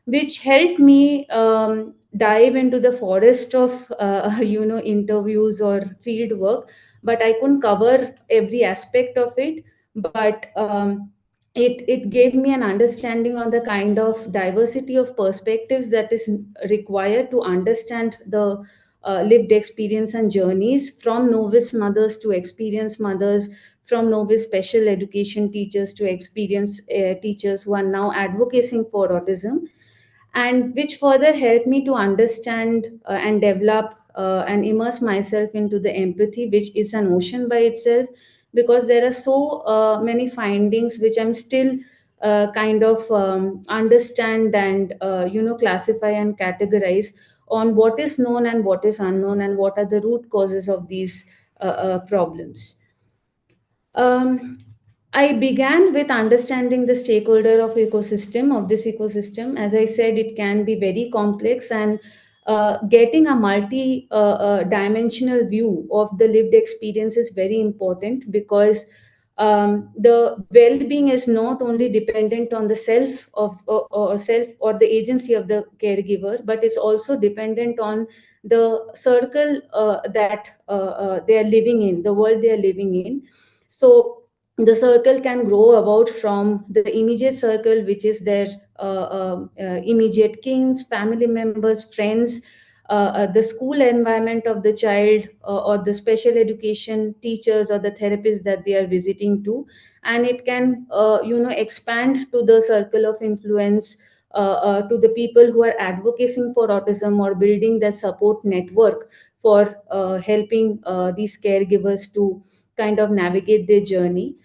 which helped me dive into the forest of interviews or field work. But I couldn't cover every aspect of it. But it gave me an understanding on the kind of diversity of perspectives that is required to understand the lived experience and journeys, from novice mothers to experienced mothers, from novice special education teachers to experienced teachers who are now advocating for autism, and which further helped me to understand and develop and immerse myself into the empathy, which is an ocean by itself, because there are so many findings which I'm still kind of understand and classify and categorize on what is known and what is unknown, and what are the root causes of these problems. um, I began with understanding the stakeholder of this ecosystem. As I said, it can be very complex, and getting a multi-dimensional view of the lived experience is very important, because the well-being is not only dependent on the self of or self or the agency of the caregiver, but it's also dependent on the circle that they are living in, the world they are living in. So the circle can grow about from the immediate circle, which is their immediate kins, family members, friends, the school environment of the child, or the special education teachers or the therapists that they are visiting to, and it can expand to the circle of influence, to the people who are advocating for autism or building that support network for helping these caregivers to kind of navigate their journey.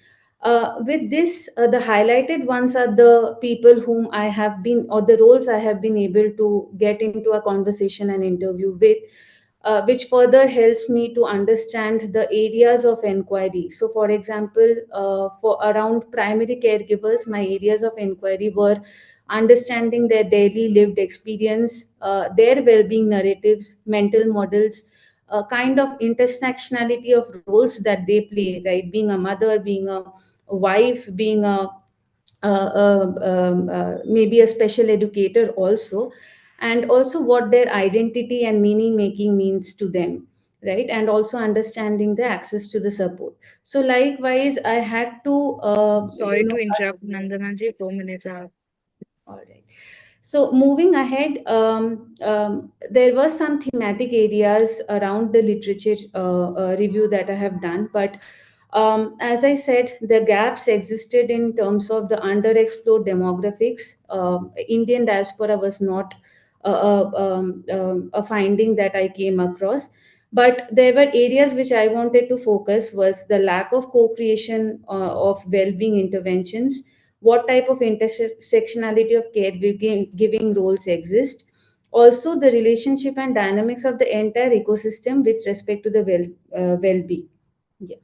With this, the highlighted ones are the people whom I have been, or the roles I have been able to get into a conversation and interview with, which further helps me to understand the areas of inquiry. So, for example, for around primary caregivers, my areas of inquiry were understanding their daily lived experience, their well-being narratives, mental models, a kind of intersectionality of roles that they play, right? Being a mother, being a wife, being a maybe a special educator also, and also what their identity and meaning making means to them, right? And also understanding the access to the support. So likewise, I had to Sorry to interrupt, Nandanaji, 4 minutes are. All right. So moving ahead, there were some thematic areas around the literature review that I have done, but as I said, the gaps existed in terms of the underexplored demographics. Indian diaspora was not a finding that I came across, but there were areas which I wanted to focus was the lack of co-creation of well-being interventions, what type of intersectionality of care giving roles exist, also the relationship and dynamics of the entire ecosystem with respect to the well-being. Yeah.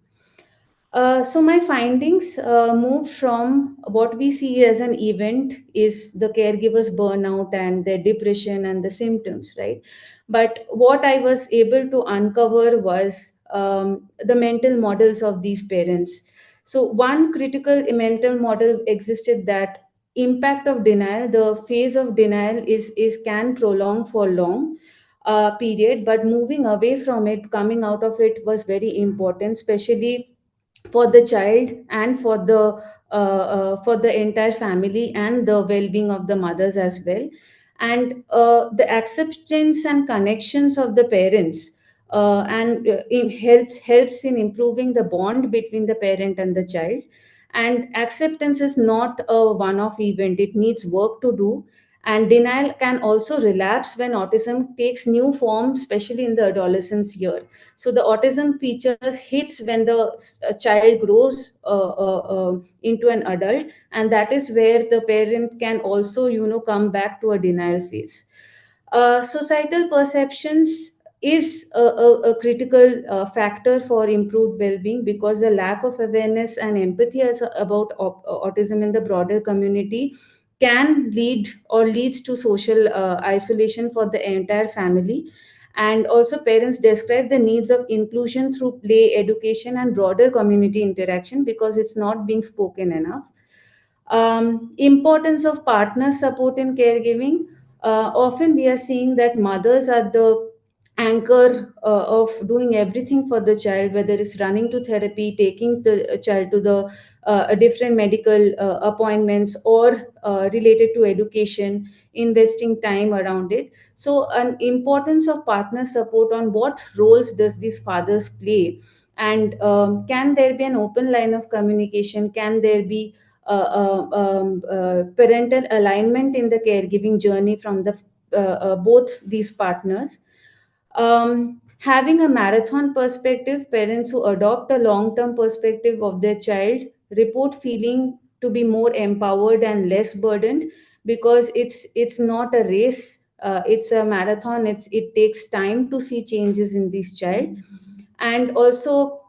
So my findings moved from what we see as an event is the caregiver's burnout and their depression and the symptoms, right? But what I was able to uncover was the mental models of these parents. So one critical mental model existed, that impact of denial, the phase of denial is can prolong for long period, but moving away from it, coming out of it was very important, especially for the child and for the entire family and the well-being of the mothers as well, and the acceptance and connections of the parents, and it helps in improving the bond between the parent and the child. And acceptance is not a one-off event; it needs work to do. And denial can also relapse when autism takes new form, especially in the adolescence year. So the autism features hits when the child grows into an adult, and that is where the parent can also, come back to a denial phase. Societal perceptions is a critical factor for improved well-being, because the lack of awareness and empathy about autism in the broader community can lead or leads to social isolation for the entire family. And also parents describe the needs of inclusion through play, education, and broader community interaction, because it's not being spoken enough. Importance of partner support in caregiving. Often we are seeing that mothers are the anchor of doing everything for the child, whether it's running to therapy, taking the child to the different medical appointments, or related to education, investing time around it. So an importance of partner support on what roles does these fathers play, and can there be an open line of communication, can there be parental alignment in the caregiving journey from the both these partners. Having a marathon perspective, parents who adopt a long-term perspective of their child report feeling to be more empowered and less burdened, because it's not a race, it's a marathon. It takes time to see changes in this child. And also,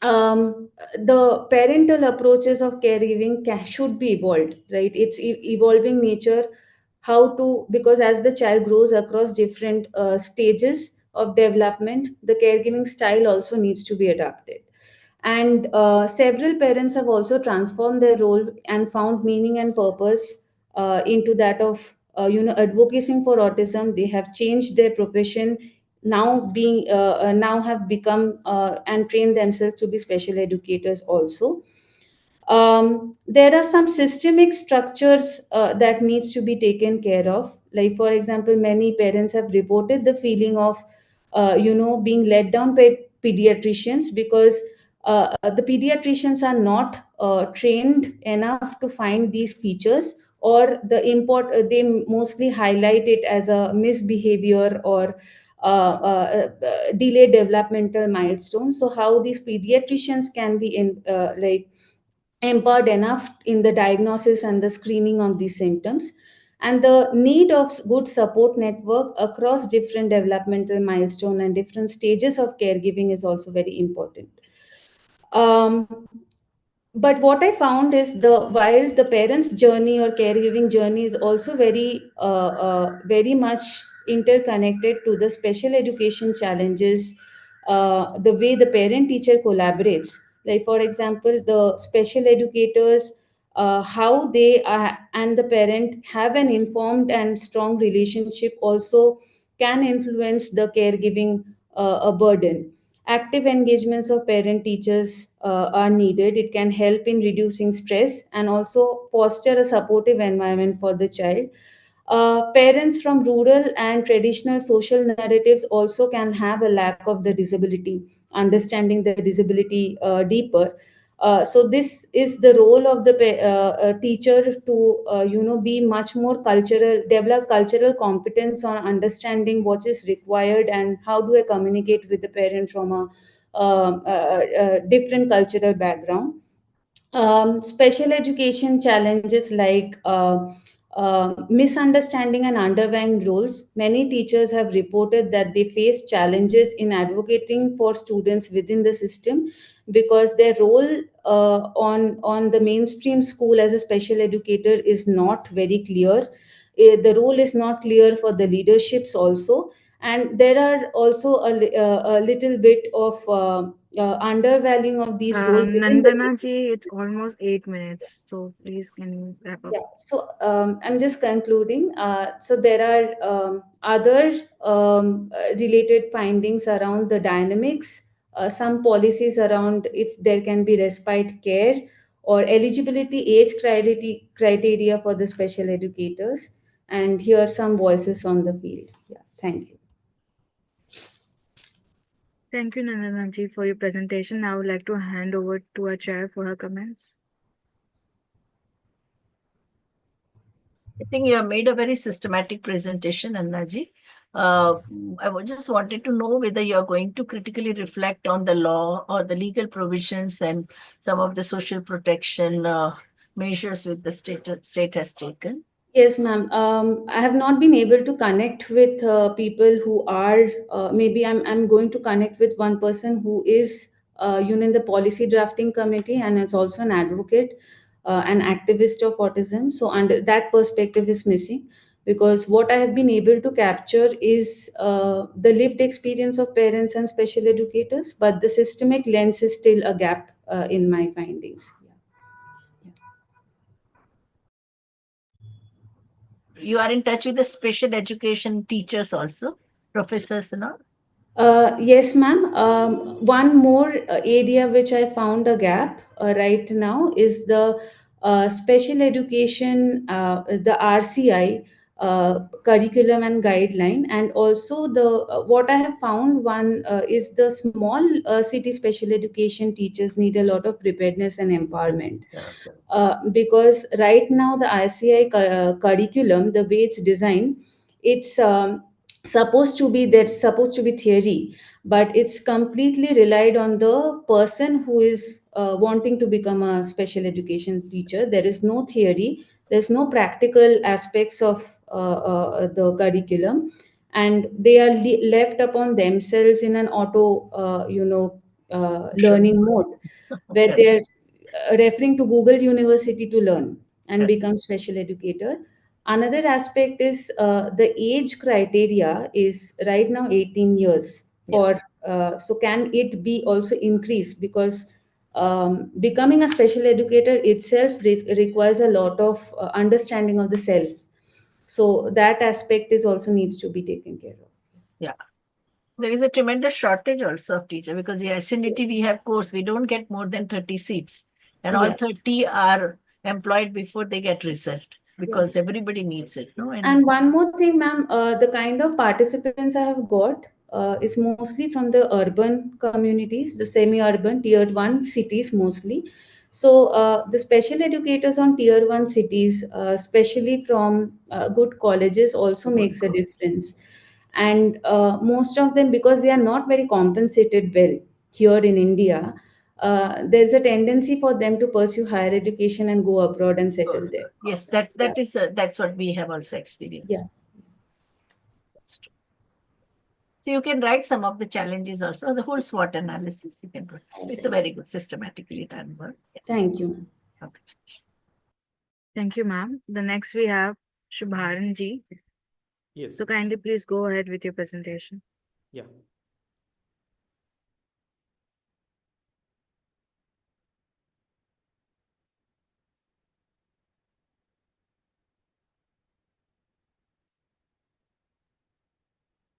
the parental approaches of caregiving should be evolved, right? It's evolving nature, how to, because as the child grows across different stages of development, the caregiving style also needs to be adapted. And several parents have also transformed their role and found meaning and purpose into that of advocating for autism. They have changed their profession, now have become and trained themselves to be special educators also. There are some systemic structures that needs to be taken care of. Like, for example, many parents have reported the feeling of being let down by pediatricians, because the pediatricians are not trained enough to find these features, or they mostly highlight it as a misbehavior or delayed developmental milestones. So how these pediatricians can be empowered enough in the diagnosis and the screening of these symptoms. And the need of good support network across different developmental milestone and different stages of caregiving is also very important. um, but what I found is, while the parents journey or caregiving journey is also very much interconnected to the special education challenges, the way the parent teacher collaborates, like for example the special educators, how they and the parent have an informed and strong relationship also can influence the caregiving a burden. Active engagements of parent teachers are needed. It can help in reducing stress and also foster a supportive environment for the child. Parents from rural and traditional social narratives also can have a lack of the disability, understanding the disability deeper. So this is the role of the teacher to be much more cultural, develop cultural competence on understanding what is required and how do I communicate with the parent from a different cultural background. Special education challenges like misunderstanding and underlying roles. Many teachers have reported that they face challenges in advocating for students within the system, because their role on the mainstream school as a special educator is not very clear. The role is not clear for the leaderships also, and there are also a little bit of undervaluing of these roles within the. Nandana ji, it's almost 8 minutes, so please can you wrap up? Yeah, so I'm just concluding. So there are other related findings around the dynamics, some policies around if there can be respite care or eligibility age criteria for the special educators. And here are some voices on the field. Yeah, thank you. Thank you, Nandana ji, for your presentation. I would like to hand over to our chair for her comments. I think you have made a very systematic presentation, Annaji. Just wanted to know whether you are going to critically reflect on the law or the legal provisions and some of the social protection measures with the state has taken. Yes, ma'am. I have not been able to connect with people who are, maybe I'm going to connect with one person who is, in the policy drafting committee, and is also an advocate, an activist of autism. So, under that perspective is missing, because what I have been able to capture is the lived experience of parents and special educators, but the systemic lens is still a gap in my findings. You are in touch with the special education teachers also, professors and all? Yes, ma'am. One more area which I found a gap right now is the special education, the RCI curriculum and guideline, and also the what I have found one is the small city special education teachers need a lot of preparedness and empowerment. Because right now the RCI curriculum, the way it's designed, it's supposed to be, there's supposed to be theory, but it's completely relied on the person who is wanting to become a special education teacher. There is no theory, there's no practical aspects of the curriculum, and they are left upon themselves in an auto learning mode, where they're referring to Google University to learn and become special educator. Another aspect is the age criteria is right now 18 years for, so can it be also increased, because becoming a special educator itself requires a lot of understanding of the self. So that aspect is also needs to be taken care of. Yeah. There is a tremendous shortage also of teacher, because the SNDT we have course, we don't get more than 30 seats, and all 30 are employed before they get result, because everybody needs it. No? And one more thing, ma'am, the kind of participants I have got is mostly from the urban communities, the semi-urban tier 1 cities mostly. So the special educators on tier 1 cities, especially from good colleges, also makes a difference. And most of them, because they are not very compensated well here in India, there's a tendency for them to pursue higher education and go abroad and settle there. Yes, that's what we have also experienced. Yeah. That's true. So you can write some of the challenges also, the whole SWOT analysis you can do. It's a very good systematically done work. Yeah. Thank you. Okay. Thank you, ma'am. The next we have Shubharan ji. Yes. So kindly please go ahead with your presentation. Yeah.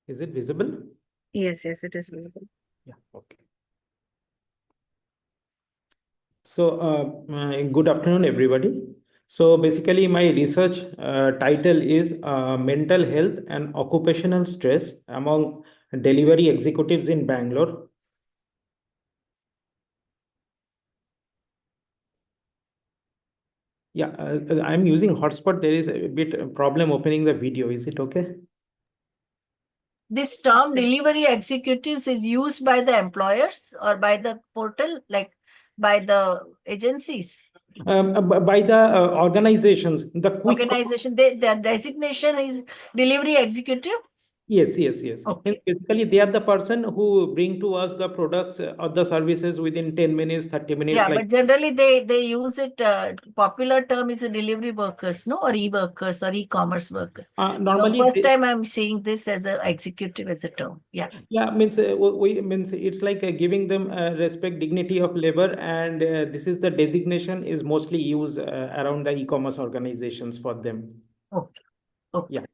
Is it visible? Yes, it is visible. Yeah. Okay. So, good afternoon, everybody. So basically, my research title is Mental Health and Occupational Stress Among Delivery Executives in Bangalore. Yeah, I'm using hotspot. There is a bit problem opening the video. Is it okay? This term delivery executives is used by the employers or by the portal, like by the agencies? By the organizations, the quick organization, their designation is delivery executives? Yes. Okay. Basically, they are the person who bring to us the products or the services within 10 minutes, 30 minutes. Yeah, but generally they use it, popular term is a delivery workers, no, or e-workers or e-commerce worker. Normally, the first time I'm seeing this as an executive as a term. Yeah. Yeah, means means it's like giving them respect, dignity of labor, and this is the designation is mostly used around the e-commerce organizations for them. Okay. Yeah.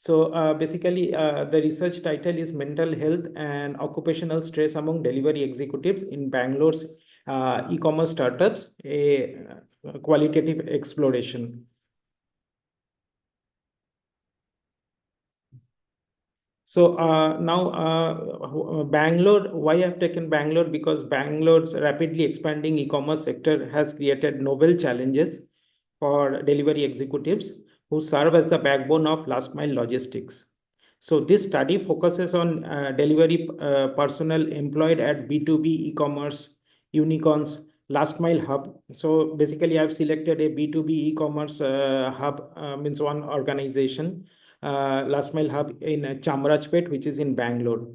So basically, the research title is Mental Health and Occupational Stress Among Delivery Executives in Bangalore's e-commerce startups, a qualitative exploration. So now Bangalore, why I've taken Bangalore? Because Bangalore's rapidly expanding e-commerce sector has created novel challenges for delivery executives. who serve as the backbone of last mile logistics. So this study focuses on delivery personnel employed at B2B e-commerce, unicorns, last mile hub. So basically I've selected a B2B e-commerce hub, means one organization, last mile hub in Chamrajpet, which is in Bangalore.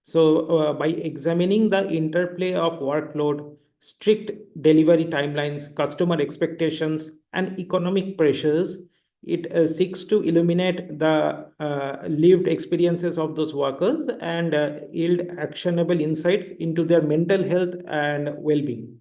So by examining the interplay of workload, strict delivery timelines, customer expectations, and economic pressures, it seeks to illuminate the lived experiences of those workers and yield actionable insights into their mental health and well-being.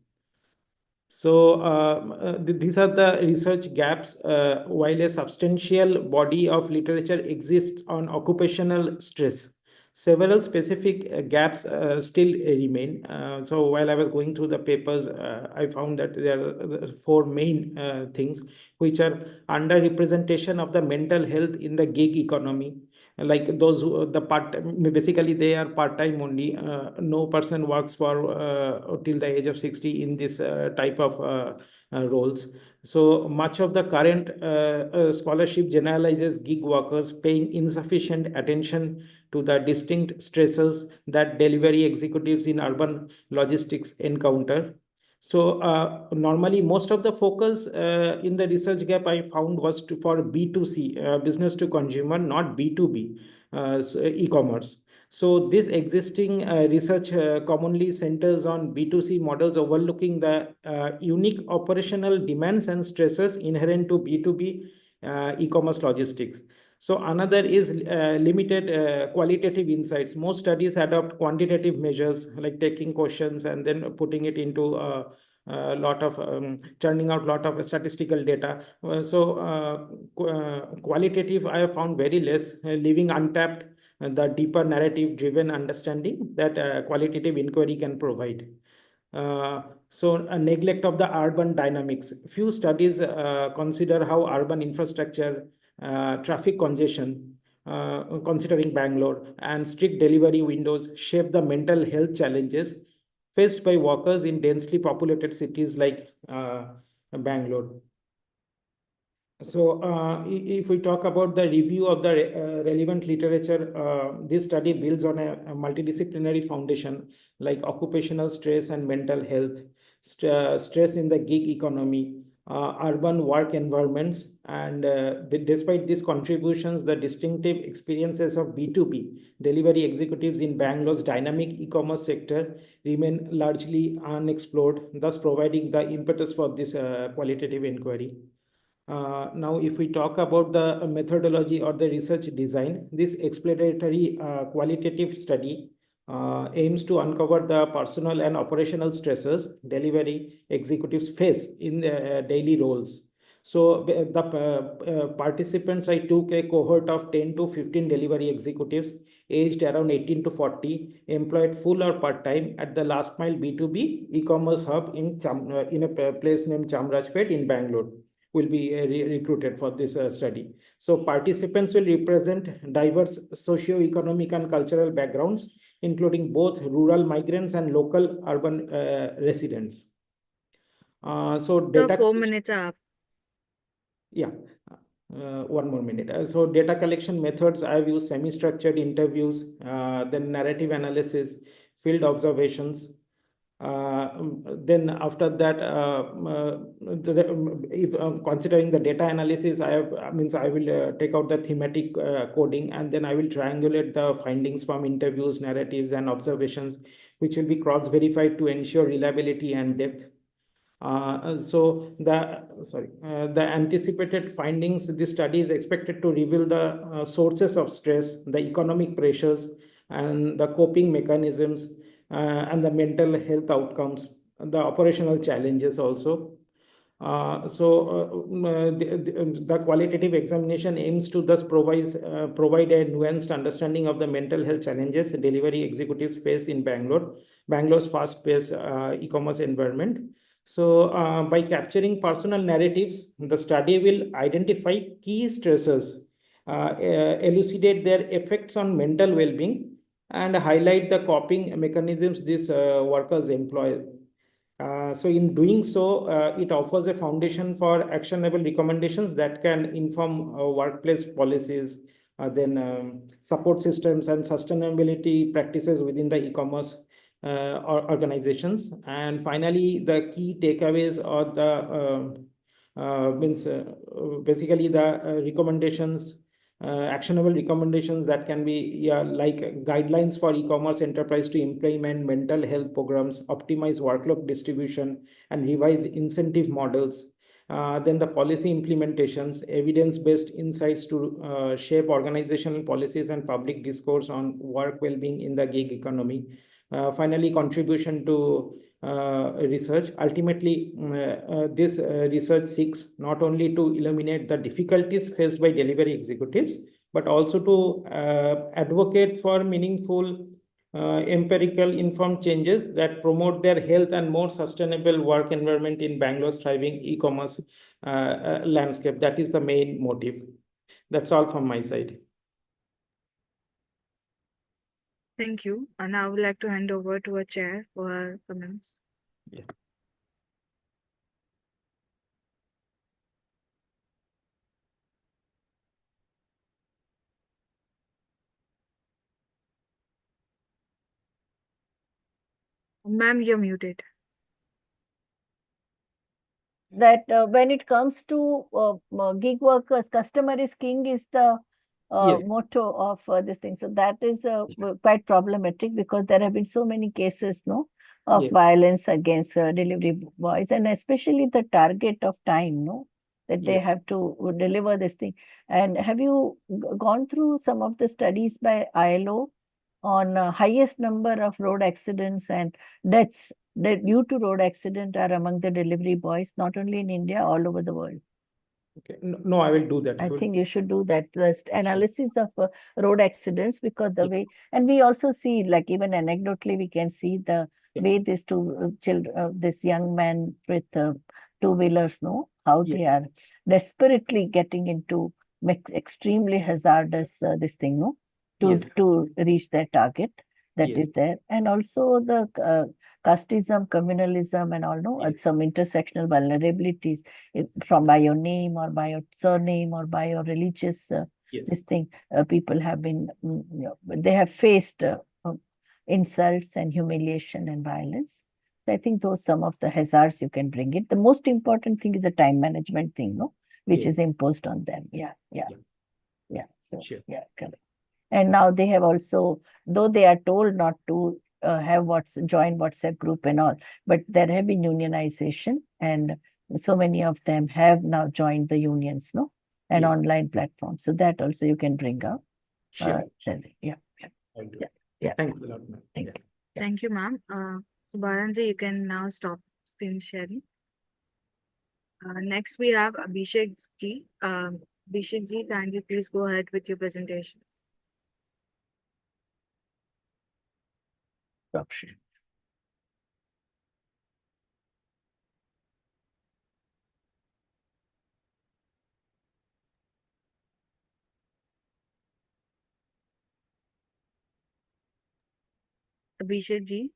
So these are the research gaps. While a substantial body of literature exists on occupational stress, several specific gaps still remain. So while I was going through the papers, I found that there are 4 main things, which are underrepresentation of the mental health in the gig economy. Like those who basically they are part-time only. No person works for till the age of 60 in this type of roles. So much of the current scholarship generalizes gig workers, paying insufficient attention to the distinct stresses that delivery executives in urban logistics encounter. So normally most of the focus in the research gap I found was for B2C, business to consumer, not B2B, e-commerce. So this existing research commonly centers on B2C models, overlooking the unique operational demands and stresses inherent to B2B e-commerce logistics. So another is limited qualitative insights. Most studies adopt quantitative measures like taking questions and then putting it into a lot of churning out lot of statistical data. Qualitative I have found very less, leaving untapped the deeper narrative driven understanding that qualitative inquiry can provide. So a neglect of the urban dynamics. Few studies consider how urban infrastructure, traffic congestion, considering Bangalore, and strict delivery windows shape the mental health challenges faced by workers in densely populated cities like Bangalore. So if we talk about the review of the relevant literature, this study builds on a multidisciplinary foundation like occupational stress and mental health, stress in the gig economy, urban work environments, and despite these contributions, the distinctive experiences of B2B delivery executives in Bangalore's dynamic e-commerce sector remain largely unexplored, thus providing the impetus for this qualitative inquiry. Now, if we talk about the methodology or the research design, this exploratory qualitative study aims to uncover the personal and operational stresses delivery executives face in their daily roles. So the participants, I took a cohort of 10 to 15 delivery executives aged around 18 to 40, employed full or part-time at the last mile B2B e-commerce hub in a place named Chamrajpet in Bangalore. Will be recruited for this study. So participants will represent diverse socio-economic and cultural backgrounds, including both rural migrants and local urban residents. So data 4 minutes up. Yeah, 1 more minute. So data collection methods, I've used semi-structured interviews, then narrative analysis, field observations. Then after that, if considering the data analysis, I will take out the thematic coding, and then I will triangulate the findings from interviews, narratives, and observations, which will be cross-verified to ensure reliability and depth. So the anticipated findings, this study is expected to reveal the sources of stress, the economic pressures, and the coping mechanisms, and the mental health outcomes, the operational challenges also. The qualitative examination aims to thus provide a nuanced understanding of the mental health challenges delivery executives face in Bangalore's fast-paced e-commerce environment. So by capturing personal narratives, the study will identify key stressors, elucidate their effects on mental well-being, and highlight the coping mechanisms these workers employ. So in doing so, it offers a foundation for actionable recommendations that can inform workplace policies, then support systems and sustainability practices within the e-commerce organizations. And finally, the key takeaways or the means basically the recommendations, actionable recommendations that can be like guidelines for e-commerce enterprise to implement mental health programs, optimize workload distribution, and revise incentive models. Then the policy implementations, evidence-based insights to shape organizational policies and public discourse on work well-being in the gig economy. Finally, contribution to research. Ultimately, this research seeks not only to eliminate the difficulties faced by delivery executives, but also to advocate for meaningful, empirical informed changes that promote their health and more sustainable work environment in Bangalore's thriving e-commerce landscape. That is the main motive. That's all from my side. Thank you. And I would like to hand over to our chair for her comments. Yeah. Ma'am, you're muted. That when it comes to gig workers, customer is king is the Yes. motto of this thing. So that is quite problematic because there have been so many cases, no, of Yes. violence against delivery boys, and especially the target of time, no, that they Yes. have to deliver this thing. And have you gone through some of the studies by ILO on highest number of road accidents and deaths that due to road accident are among the delivery boys, not only in India, all over the world? Okay. No, I will do that. I think you should do that. The analysis of road accidents, because the way, and we also see, like even anecdotally, we can see the way these two children, this young man with two-wheelers, no, how they are desperately getting into extremely hazardous this thing, no, to reach their target that is there, and also the casteism, communalism, and all, no, and some intersectional vulnerabilities. It's from by your name or by your surname or by your religious this thing. People have been, they have faced insults and humiliation and violence. So I think those some of the hazards you can bring it. The most important thing is a time management thing, no, which is imposed on them. Yeah. So yeah, correct. And now they have also, though they are told not to join WhatsApp group and all, but there have been unionization, and so many of them have now joined the unions, no, and online platforms. So that also you can bring up. Sure. Yeah. Thanks a lot, ma'am. Thank you. Thank you, ma'am. Bharanji, you can now stop screen sharing. Next, we have Abhishek Ji. Abhishek Ji, can you please go ahead with your presentation? Option. Abhishek Ji.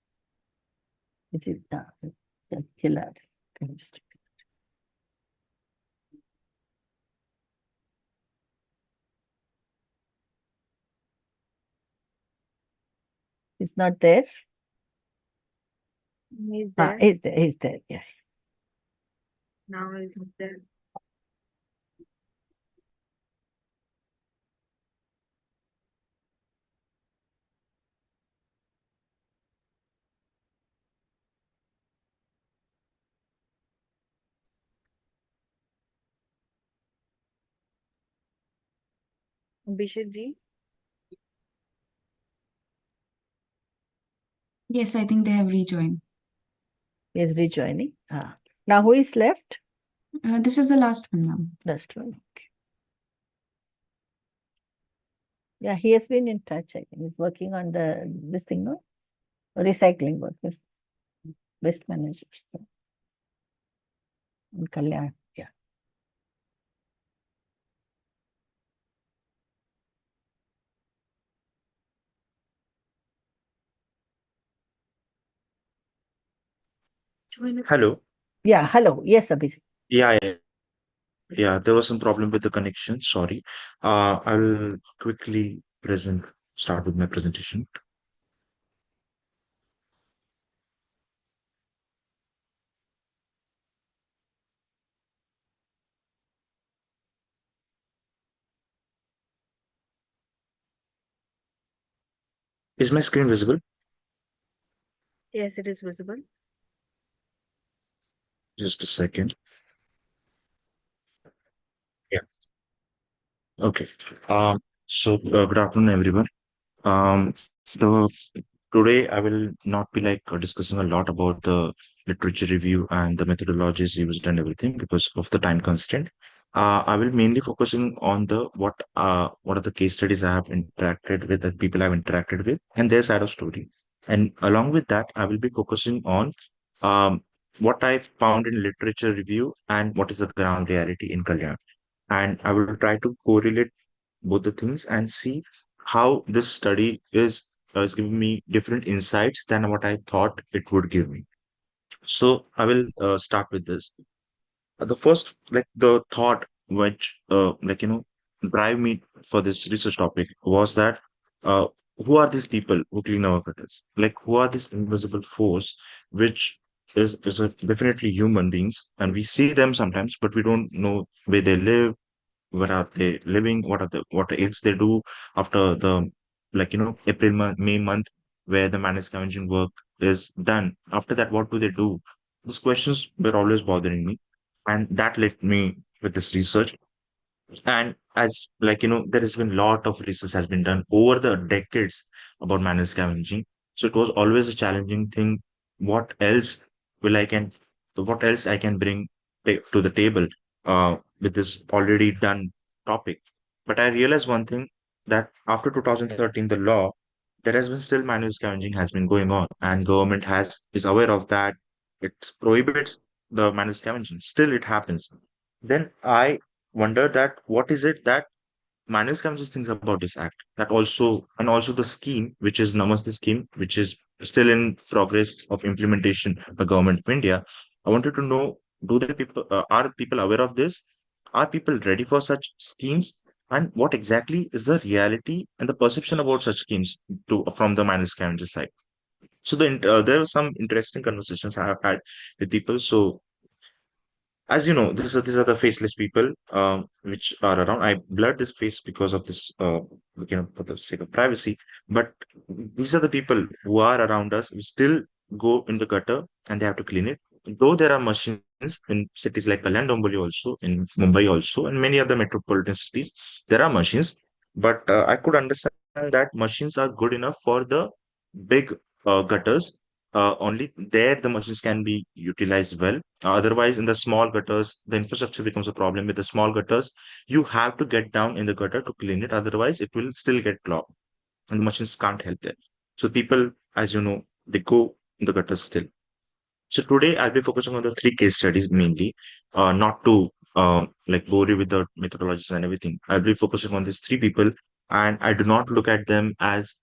Is it killer? It's not there. He's there. He's there. Yeah. Now he's not there. Abhishek Ji. Yes, I think they have rejoined. He's rejoining. Now who is left? This is the last one, ma'am. Last one. Okay. Yeah, he has been in touch. I think he's working on this thing, no, recycling work, waste managers. So. In Kalyan. Yeah. Hello. Yeah, hello. Yes, Abhijit. Yeah, yeah, yeah. There was some problem with the connection. Sorry. I'll quickly start with my presentation. Is my screen visible? Yes, it is visible. Just a second. Yeah. Okay. Good afternoon, everyone. So today I will not be discussing a lot about the literature review and the methodologies used and everything because of the time constraint. I will mainly focusing on the what are the case studies I have interacted with, that people I've interacted with, and their side of story. And along with that, I will be focusing on um, what I found in literature review and what is the ground reality in Kalyan. And I will try to correlate both the things and see how this study is giving me different insights than what I thought it would give me. So I will start with this. The first, the thought which, drive me for this research topic was that uh, who are these people who clean our gutters? Like, who are this invisible force which is definitely human beings, and we see them sometimes, but we don't know where they live, what are they living, what else they do after the May month where the managed scavenging work is done. After that, what do they do? These questions were always bothering me, and that led me with this research. And as there has been a lot of research has been done over the decades about manual scavenging. So it was always a challenging thing. What else will I can, what else I can bring to the table with this already done topic? But I realized one thing, that after 2013, the law, there has been still manual scavenging has been going on, and government is aware of that. It prohibits the manual scavenging. Still, it happens. Then I wonder that what is it that Manuel Scavengers thinks about this act, that also, and also the scheme, which is Namaste scheme, which is still in progress of implementation by government of India. I wanted to know, are people aware of this? Are people ready for such schemes? And what exactly is the reality and the perception about such schemes from the Manuel Scavenger side? So there were some interesting conversations I have had with people. So as you know, these are the faceless people which are around. I blurred this face because of this, for the sake of privacy. But these are the people who are around us. We still go in the gutter and they have to clean it. Though there are machines in cities like Kalyan Domboli also, in Mumbai also, and many other metropolitan cities, there are machines. But I could understand that machines are good enough for the big gutters. Only there the machines can be utilized well. Otherwise, in the small gutters, the infrastructure becomes a problem. With the small gutters, you have to get down in the gutter to clean it. Otherwise, it will still get clogged, and the machines can't help there. So people, as you know, they go in the gutters still. So today I'll be focusing on the three case studies mainly, not to bore you with the methodologies and everything. I'll be focusing on these three people, and I do not look at them as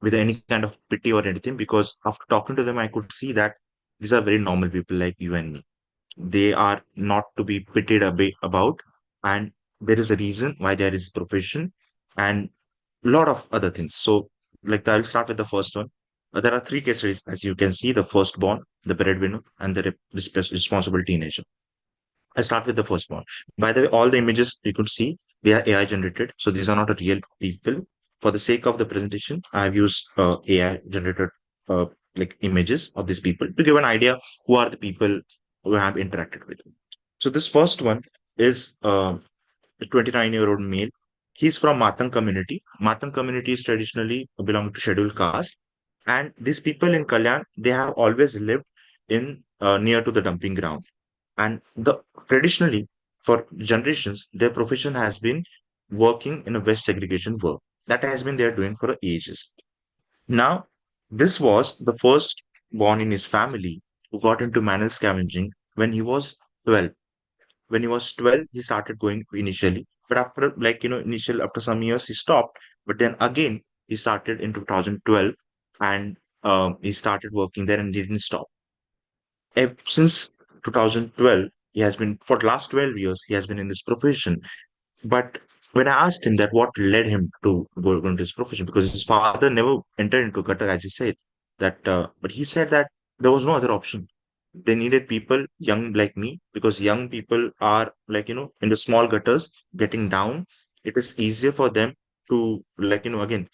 with any kind of pity or anything, because after talking to them, I could see that these are very normal people like you and me. They are not to be pitied about, and there is a reason why there is profession and a lot of other things. So, I'll start with the first one. There are three case studies, as you can see: the firstborn, the breadwinner, and the responsible teenager. I start with the first one. By the way, all the images you could see, they are AI generated. So these are not real people. For the sake of the presentation, I've used AI generated images of these people to give an idea who are the people who I have interacted with. So this first one is a 29-year-old male. He's from Matang community. Matang community is traditionally belong to scheduled caste. And these people in Kalyan, they have always lived in near to the dumping ground. And the traditionally, for generations, their profession has been working in a waste segregation work. That has been they're doing for ages. Now, this was the first born in his family who got into manual scavenging when he was 12. When he was 12, he started going initially. But after, initial, after some years, he stopped. But then again, he started in 2012, and he started working there and didn't stop. Since 2012, he has been, for the last 12 years, he has been in this profession. But when I asked him that what led him to go into this profession, because his father never entered into gutter, as he said, but he said that there was no other option. They needed people young like me, because young people are like, in the small gutters getting down. It is easier for them to, like, again,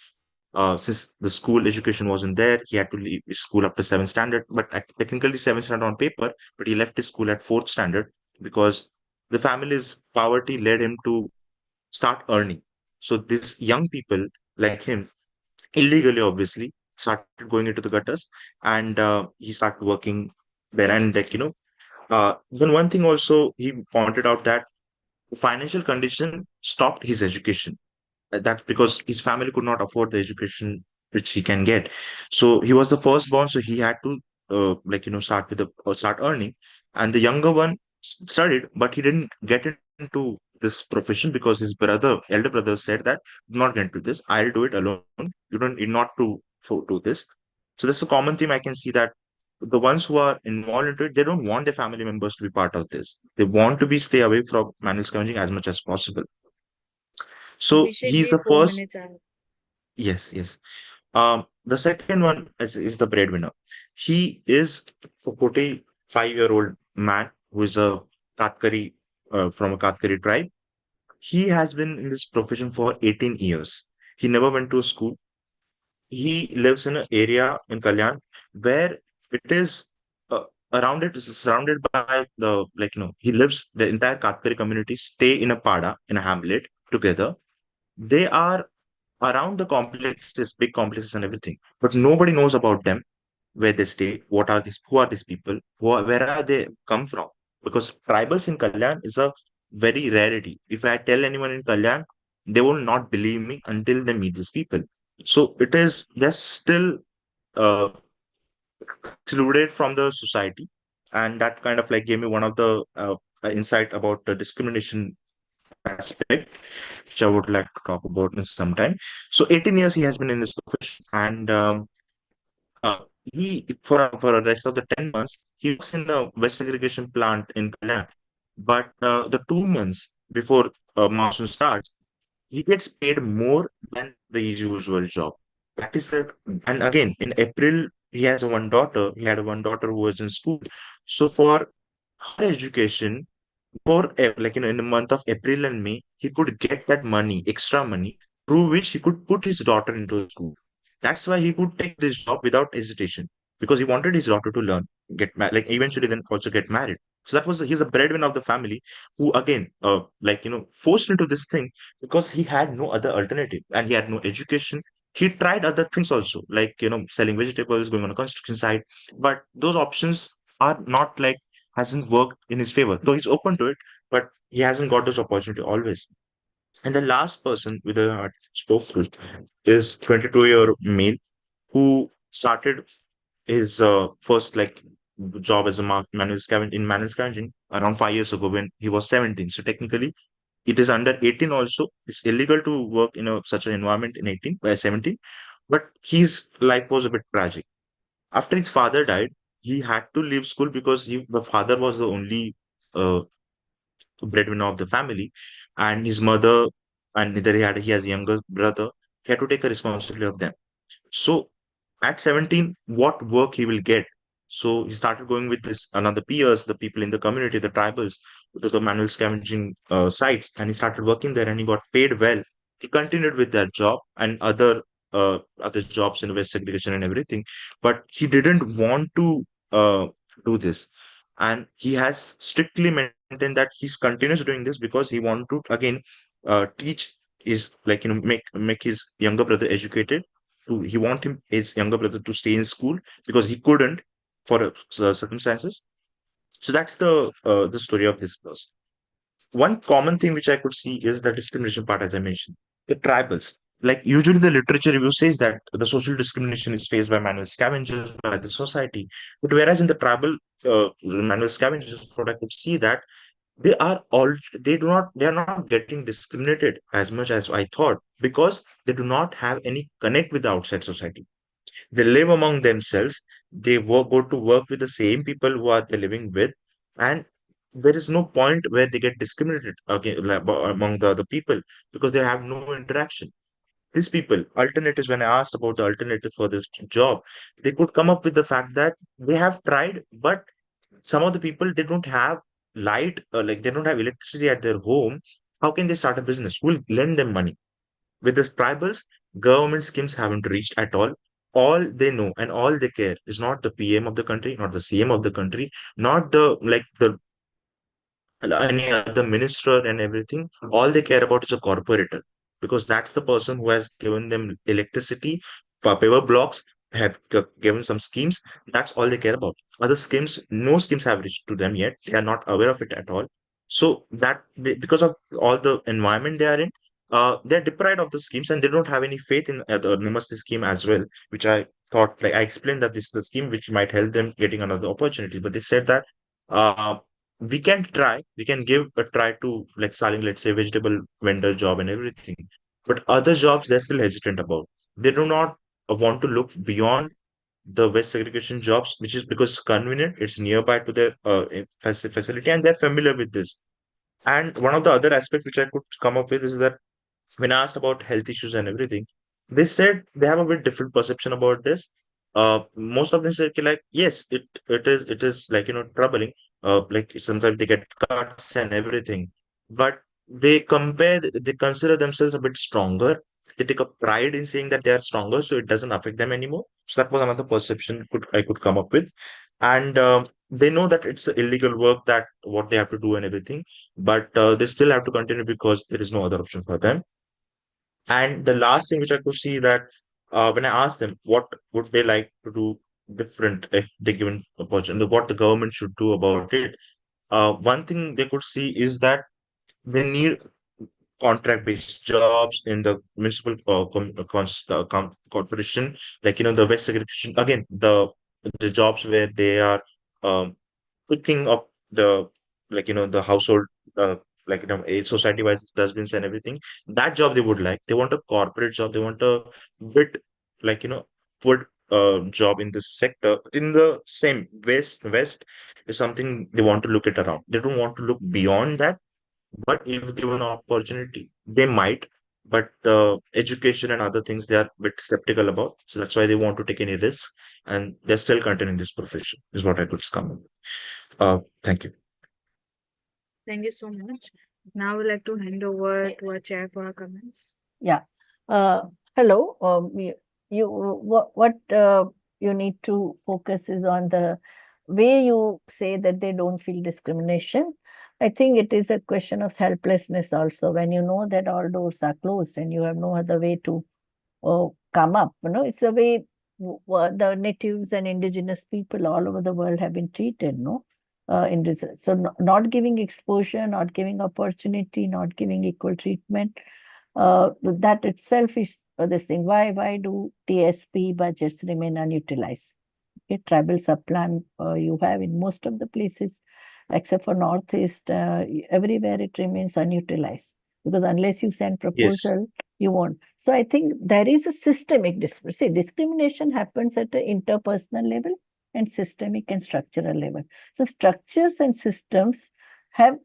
since the school education wasn't there, he had to leave his school after seventh standard, but technically seventh standard on paper, but he left his school at fourth standard because the family's poverty led him to start earning. So these young people like him, illegally obviously, started going into the gutters, and he started working there. And like, then one thing also he pointed out that financial condition stopped his education. That's because his family could not afford the education which he can get. So he was the firstborn, so he had to like, start with the start earning. And the younger one studied, but he didn't get into this profession because his elder brother said that, do not get into this, I'll do it alone, you don't need not to do this. So that's a common theme I can see, that the ones who are involved into it, they don't want their family members to be part of this. They want to be stay away from manual scavenging as much as possible. So he's Abhishek the ji, 4 first. minutes are. Yes, yes. The second one is the breadwinner. He is a 45-year-old man who is a Katkari, from a Katkari tribe. He has been in this profession for 18 years. He never went to school. He lives in an area in Kalyan where it is around it is surrounded by he lives, the entire Katkari community stay in a pada, in a hamlet together. They are around the complexes, big complexes and everything, but nobody knows about them, where they stay, what are these, who are these people, where are they come from? Because tribals in Kalyan is a very rarity. If I tell anyone in Kalyan, they will not believe me until they meet these people. So it is, they're still uh, excluded from the society, and that kind of like gave me one of the insight about the discrimination aspect, which I would like to talk about in some time. So 18 years he has been in this profession, and uh, he for the rest of the 10 months he works in the west segregation plant in Kalyan. But the 2 months before monsoon starts, he gets paid more than the usual job. That is the, and again in April he has a one daughter. He had a one daughter who was in school. So for her education, for in the month of April and May, he could get that money, extra money, through which he could put his daughter into a school. That's why he could take this job without hesitation, because he wanted his daughter to learn, get married, like eventually then also get married. So that was, he's a breadwinner of the family, who again forced into this thing because he had no other alternative and he had no education. He tried other things also, like selling vegetables, going on a construction site, but those options are not like, hasn't worked in his favor. Though he's open to it, but he hasn't got this opportunity always. And the last person with a spoke to is 22-year male who started his first job as a manual scavenging around 5 years ago when he was 17. So technically, it is under 18 also. It's illegal to work in such an environment in 18 by 17. But his life was a bit tragic. After his father died, he had to leave school because the father was the only uh, breadwinner of the family, and his mother, and neither he has a younger brother. He had to take a responsibility of them. So at 17, what work he will get? So he started going with this another peers, the people in the community, the tribals, to the manual scavenging sites, and he started working there, and he got paid well. He continued with that job and other jobs in West segregation and everything, but he didn't want to do this, and he has strictly maintained that he's continues doing this because he want to again teach his make his younger brother educated. He want his younger brother to stay in school because he couldn't for circumstances. So that's the story of this person. One common thing which I could see is the discrimination part, as I mentioned, the tribals. Like usually the literature review says that the social discrimination is faced by manual scavengers, by the society. But whereas in the tribal manual scavengers, what I could see that they are not getting discriminated as much as I thought, because they do not have any connect with the outside society. They live among themselves. They go to work with the same people who are they living with, and there is no point where they get discriminated among the other people because they have no interaction. These people, alternatives, when I asked about the alternative for this job, they could come up with the fact that they have tried, but some of the people they don't have light, like they don't have electricity at their home. How can they start a business? Who will lend them money? With these tribals, government schemes haven't reached at all. All they know and all they care is not the PM of the country, not the CM of the country, not the any other minister and everything. All they care about is a corporator because that's the person who has given them electricity, paper blocks, have given some schemes. That's all they care about. Other schemes, no schemes have reached to them yet. They are not aware of it at all. So because of all the environment they are in, they're deprived of the schemes and they don't have any faith in the Namaste scheme as well, which I thought, like I explained that this is the scheme which might help them getting another opportunity. But they said that uh, we can give a try to like selling, let's say, vegetable vendor job and everything. But other jobs, they're still hesitant about. They do not want to look beyond the West segregation jobs, which is because it's convenient, it's nearby to their facility, and they're familiar with this. And one of the other aspects which I could come up with is that when asked about health issues and everything, they said they have a bit different perception about this. Most of them said, "Okay, like, yes, it is like, troubling. Like sometimes they get cuts and everything, but they consider themselves a bit stronger. They take a pride in saying that they are stronger, so it doesn't affect them anymore. So that was another perception I could come up with, and they know that it's illegal work that what they have to do and everything, but they still have to continue because there is no other option for them. And the last thing which I could see that when I asked them what would they like to do different if they given opportunity, what the government should do about it, one thing they could see is that they need contract-based jobs in the municipal corporation, like the West segregation again, the jobs where they are um, picking up the the household a society wise dustbins and everything. That job they would like. They want a corporate job. They want a bit like good job in this sector. But in the same west is something they want to look at around. They don't want to look beyond that. But if given opportunity, they might. But the education and other things they are a bit skeptical about. So that's why they want to take any risk, and they're still continuing this profession. Is what I could come with. Thank you. Thank you so much. Now I would like to hand over to our chair for our comments. Yeah. Hello. What you need to focus is on the way you say that they don't feel discrimination. I think it is a question of helplessness also. When you know that all doors are closed and you have no other way to come up, it's the way the natives and indigenous people all over the world have been treated, in this. So not giving exposure, not giving opportunity, not giving equal treatment, that itself is this thing. Why do TSP budgets remain unutilized? Okay, tribal subplan you have in most of the places, except for Northeast, everywhere it remains unutilized because unless you send proposal, you won't. So I think there is a systemic discrimination. See, discrimination happens at an interpersonal level and systemic and structural level. So structures and systems have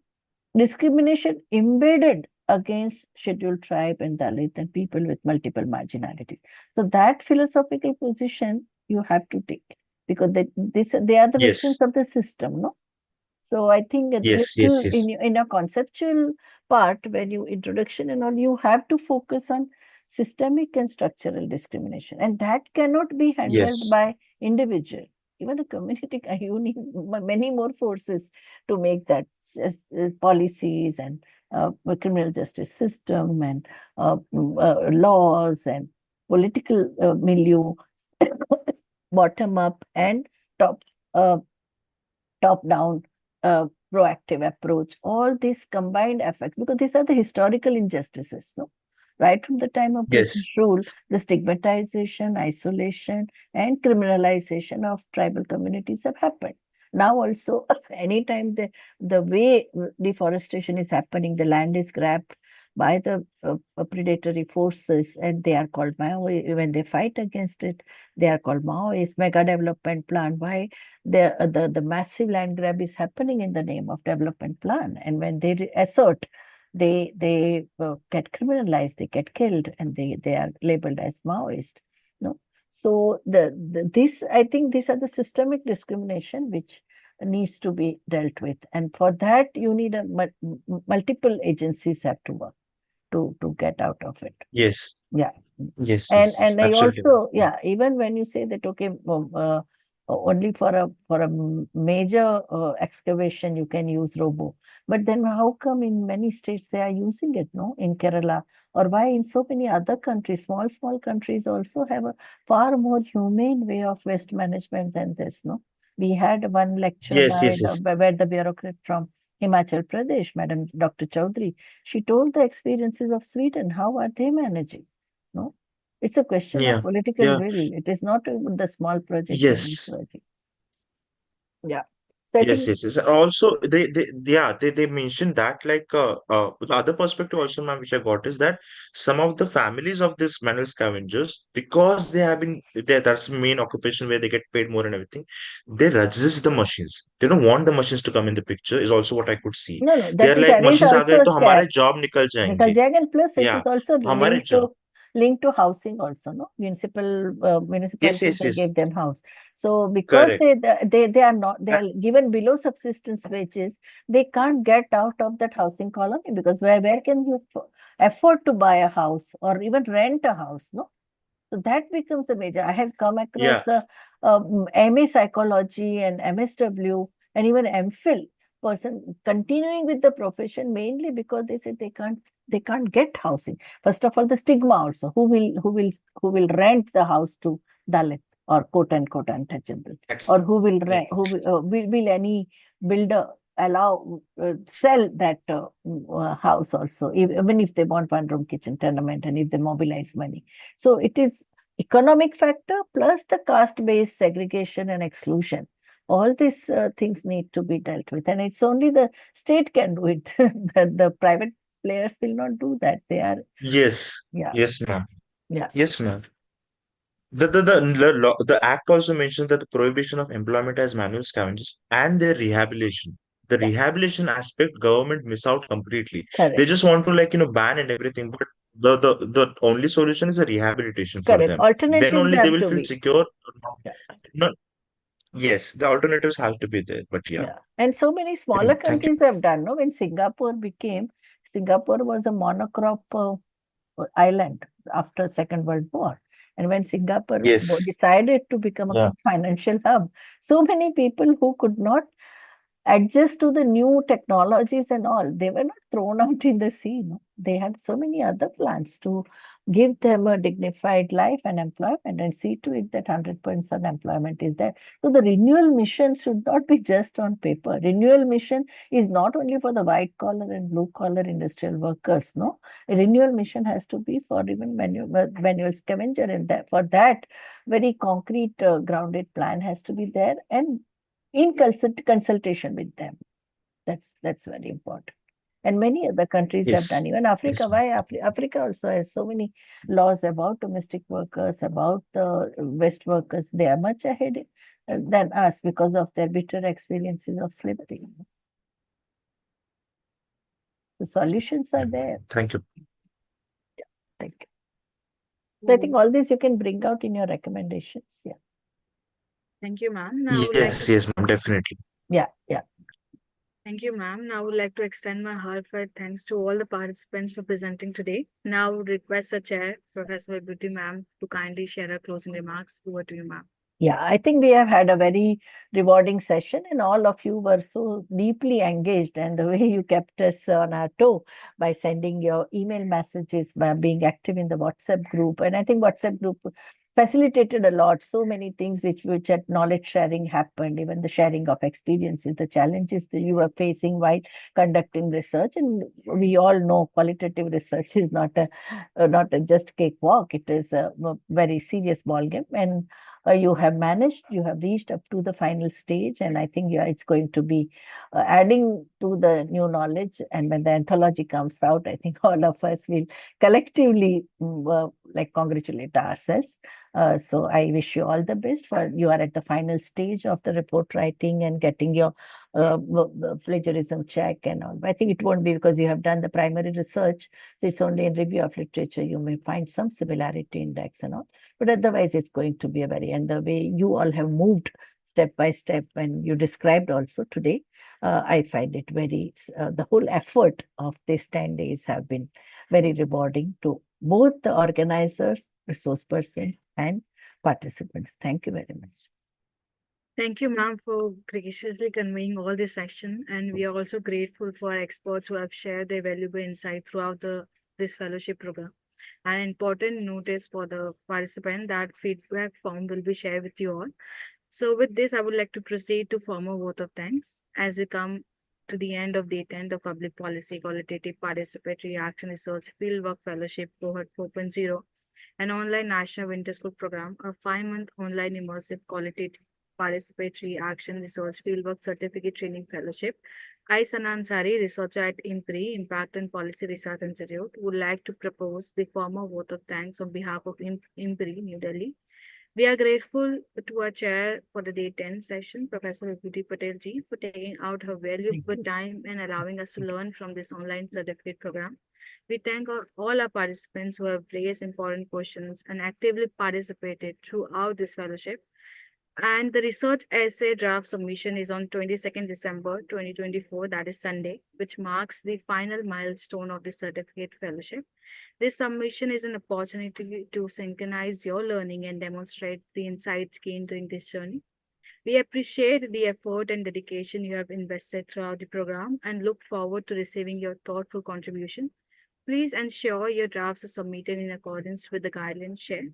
discrimination embedded against scheduled tribe and Dalit and people with multiple marginalities. So that philosophical position you have to take because they are the victims of the system, no? So I think in a conceptual part, when you introduction and all, you have to focus on systemic and structural discrimination, and that cannot be handled by individual. Even a community, you need many more forces to make that policies and criminal justice system and laws and political milieu, bottom up and top down proactive approach, all these combined effects, because these are the historical injustices, no? Right from the time of British rule, the stigmatization, isolation, and criminalization of tribal communities have happened. Now also, anytime the way deforestation is happening, the land is grabbed by the predatory forces, and they are called Maoist. When they fight against it, they are called Maoist. Mega development plan. Why the massive land grab is happening in the name of development plan, and when they assert, they get criminalized, they get killed, and they are labeled as Maoist. No, so this, I think these are the systemic discrimination which needs to be dealt with, and for that you need multiple agencies have to work to get out of it. Yes. Yeah. Yes. And Yes. I Absolutely. also, yeah, even when you say that, okay, only for a major excavation you can use robo, but then how come in many states they are using it, no, in Kerala, or why in so many other countries, small countries also have a far more humane way of waste management than this, no? We had one lecture Yes. Yes. Yes. where the bureaucrat from Himachal Pradesh, Madam Dr. Chaudhary, she told the experiences of Sweden. How are they managing? No, it's a question of Yeah. political Yeah. will. It is not the small project. Yes. Yeah. So I Yes, think, yes, yes. Also, they mentioned that the other perspective also, ma'am, which I got is that some of the families of these manual scavengers, because they have been there, that's the main occupation where they get paid more and everything, they resist the machines. They don't want the machines to come in the picture, is also what I could see. no, They are like that is machines आ गए also a तो हमारे scam. job निकल Nikal जाएंगे. Jagan, plus it Yeah, is also हमारे job. linked to housing also, no? Yes, Municipalities, yes, they yes. give them house. So because Correct. they are not, they Uh, are given below subsistence wages, they can't get out of that housing colony, because where can you afford to buy a house or even rent a house, no? So that becomes the major. I have come yeah. across MA psychology and MSW and even MPhil person continuing with the profession, mainly because they said they can't get housing. First of all, the stigma also. Who will rent the house to Dalit or quote unquote untouchable, or who will rent, will any builder allow sell that house also, even if they want one room kitchen tenement and if they mobilize money. So it is economic factor plus the caste-based segregation and exclusion. All these things need to be dealt with, and it's only the state can do it. The private players will not do that. They are, Yes. yeah, Yes, ma'am. yeah, Yes, ma'am. The act also mentions that the prohibition of employment as manual scavengers and their rehabilitation. The yeah, rehabilitation aspect, government miss out completely. They correct, just want to ban and everything, but the only solution is a rehabilitation for correct. them. Then Alternatives only they have will to feel be, secure. yeah, No, yes, the alternatives have to be there, but yeah. yeah. And so many smaller Thank you. countries have done. No, when Singapore was a monocrop island after Second World War. And when Singapore Yes. decided to become a Yeah. financial hub, so many people who could not adjust to the new technologies and all, they were not thrown out in the sea. No? They had so many other plans to give them a dignified life and employment, and see to it that 100% employment is there. So the renewal mission should not be just on paper. Renewal mission is not only for the white collar and blue collar industrial workers. No, a renewal mission has to be for even manual scavenger, and that for that very concrete grounded plan has to be there, and in consultation with them. That's very important. And many other countries have done. Yes. Even Africa. Yes, ma'am. Why Africa also has so many laws about domestic workers, about the West workers. They are much ahead than us because of their bitter experiences of slavery. So solutions are there. Thank you. Thank you. So I think all this you can bring out in your recommendations. Yeah. Thank you, ma'am. Now I would like Yes, to yes, ma'am, definitely. Yeah. Yeah. Thank you, ma'am. Now I would like to extend my heartfelt thanks to all the participants for presenting today. Now I would request the chair, Professor VIBHUTI, ma'am, to kindly share her closing remarks. Over to you, ma'am. Yeah, I think we have had a very rewarding session, and all of you were so deeply engaged, and the way you kept us on our toe by sending your email messages, by being active in the WhatsApp group. And I think WhatsApp group facilitated a lot, so many things which at knowledge sharing happened, even the sharing of experiences, the challenges that you were facing while conducting research. And we all know qualitative research is not a just cakewalk. It is a very serious ballgame. And you have managed, you have reached up to the final stage, and I think it's going to be adding to the new knowledge. And when the anthology comes out, I think all of us will collectively like congratulate ourselves. So I wish you all the best. For you are at the final stage of the report writing and getting your plagiarism check and all. I think it won't be, because you have done the primary research, so it's only in review of literature you may find some similarity index and all. But otherwise, it's going to be a very, and the way you all have moved step by step, and you described also today, I find it very, the whole effort of these 10 days have been very rewarding to both the organizers, resource persons, and participants. Thank you very much. Thank you, ma'am, for graciously conveying all this section. And we are also grateful for experts who have shared their valuable insight throughout this fellowship program. An important notice for the participant that feedback form will be shared with you all. So with this, I would like to proceed to form a vote of thanks as we come to the end of day 10 of Public Policy Qualitative Participatory Action Research Fieldwork Fellowship Cohort 4.0, an online national winter school program, a 5-month online immersive qualitative participatory action research fieldwork certificate training fellowship. I, Sana Ansari, researcher at IMPRI, Impact and Policy Research Institute, would like to propose the formal vote of thanks on behalf of IMPRI, New Delhi. We are grateful to our chair for the day 10 session, Professor VIBHUTI Patel ji, for taking out her valuable time and allowing us to learn from this online certificate program. We thank all our participants who have raised important questions and actively participated throughout this fellowship. And the research essay draft submission is on 22nd December 2024, that is Sunday, which marks the final milestone of the certificate fellowship. This submission is an opportunity to synchronize your learning and demonstrate the insights gained during this journey. We appreciate the effort and dedication you have invested throughout the program and look forward to receiving your thoughtful contribution. Please ensure your drafts are submitted in accordance with the guidelines shared.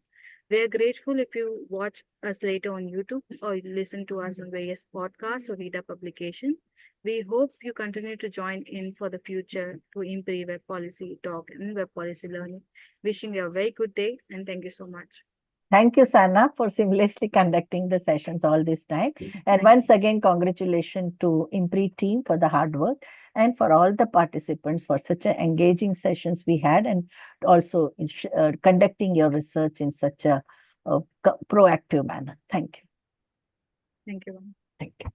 We are grateful if you watch us later on YouTube or listen to us on various podcasts or read our publication. We hope you continue to join in for the future to improve web policy talk and web policy learning. Wishing you a very good day and thank you so much. Thank you, Sana, for seamlessly conducting the sessions all this time. And once again, congratulations to IMPRI team for the hard work and for all the participants for such an engaging sessions we had, and also conducting your research in such a proactive manner. Thank you. Thank you. Thank you.